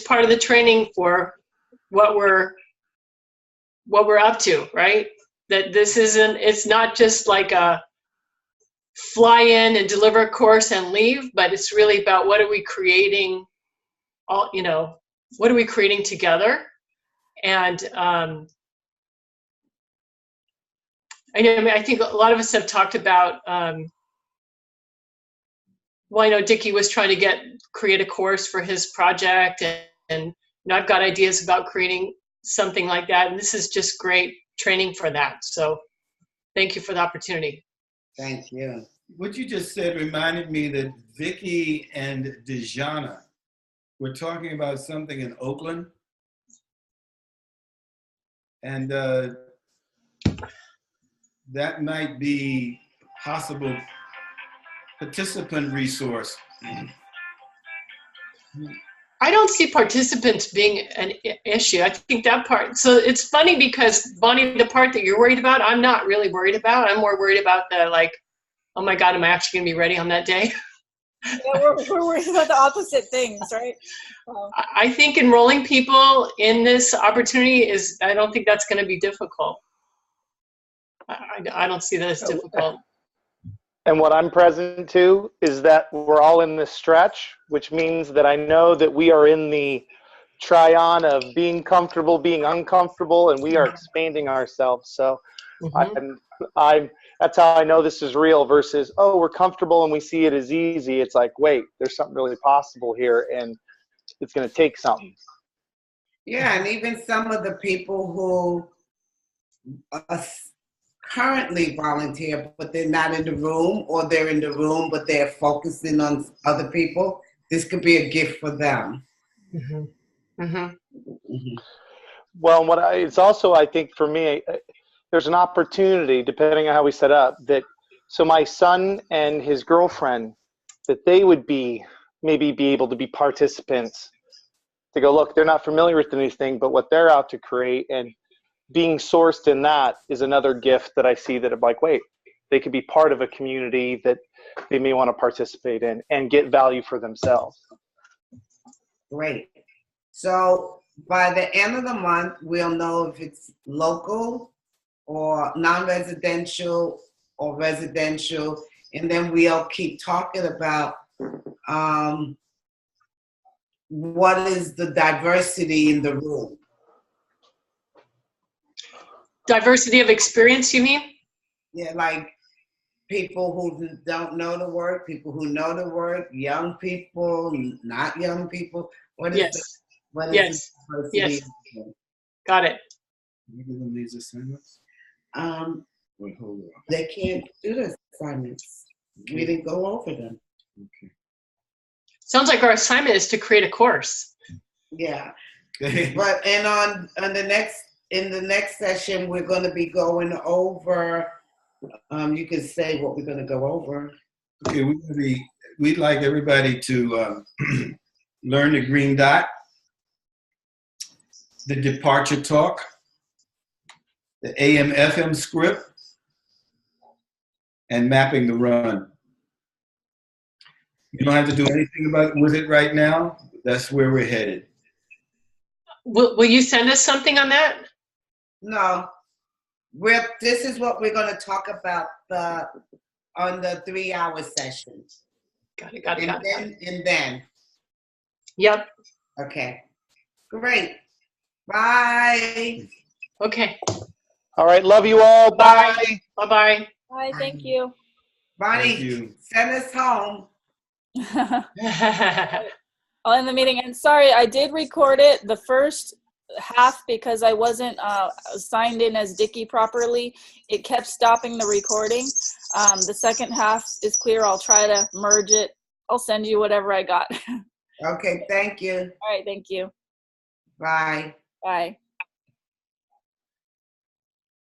part of the training for what we're up to, right? That it's not just like a fly in and deliver a course and leave, but it's really about what are we creating what are we creating together? And I know, I mean, I think a lot of us have talked about, well, I know Dickie was trying to create a course for his project, and you know, I've got ideas about creating something like that, and this is just great training for that. So thank you for the opportunity. Thank you. What you just said reminded me that Vicky and Dejana were talking about something in Oakland. And that might be possible participant resource. I don't see participants being an issue. I think that part, so it's funny because Bonnie, the part that you're worried about, I'm not really worried about. I'm more worried about the like, oh my God, am I actually gonna be ready on that day? Yeah, we're worried about the opposite things, right? I think enrolling people in this opportunity I don't think that's gonna be difficult. I don't see that as difficult. And what I'm present to is that we're all in this stretch, which means that I know that we are in the try-on of being comfortable, being uncomfortable, and we are expanding ourselves. So that's how I know this is real versus, oh, we're comfortable and we see it as easy. It's like, wait, there's something really possible here, and it's going to take something. Yeah, and even some of the people who currently volunteer, but they're not in the room, or they're in the room, but they're focusing on other people. This could be a gift for them. Well, it's also, I think for me, there's an opportunity, depending on how we set up, so my son and his girlfriend, that they would maybe be able to be participants, to go, look, they're not familiar with anything, but what they're out to create, and being sourced in that is another gift that I see that I'm like, wait, they could be part of a community that they may want to participate in and get value for themselves. Great. So by the end of the month, we'll know if it's local or non-residential or residential, and then we'll keep talking about what is the diversity in the room. Diversity of experience, you mean? Yeah, like people who don't know the work, people who know the work, young people, not young people. What is Yes. Got it. You give them these assignments? Wait, hold on. They can't do the assignments. We didn't go over them. Okay. Sounds like our assignment is to create a course. Yeah. But on the next session, we're going to be going over. You can say what we're going to go over. Okay, we'd like everybody to learn the green dot, the departure talk, the AM/FM script, and mapping the run. You don't have to do anything with it right now. That's where we're headed. Will you send us something on that? No. This is what we're going to talk about on the 3-hour session. Got it. And then. Yep. Okay. Great. Bye. Okay. All right. Love you all. Bye. Bye-bye. Bye, thank you. Bonnie, Thank you. send us home. I'll end the meeting. And sorry, I did record it the first half because I wasn't signed in as Dickie properly. It kept stopping the recording. The second half is clear. I'll try to merge it. I'll send you whatever I got. Okay, thank you. All right, thank you. Bye. Bye.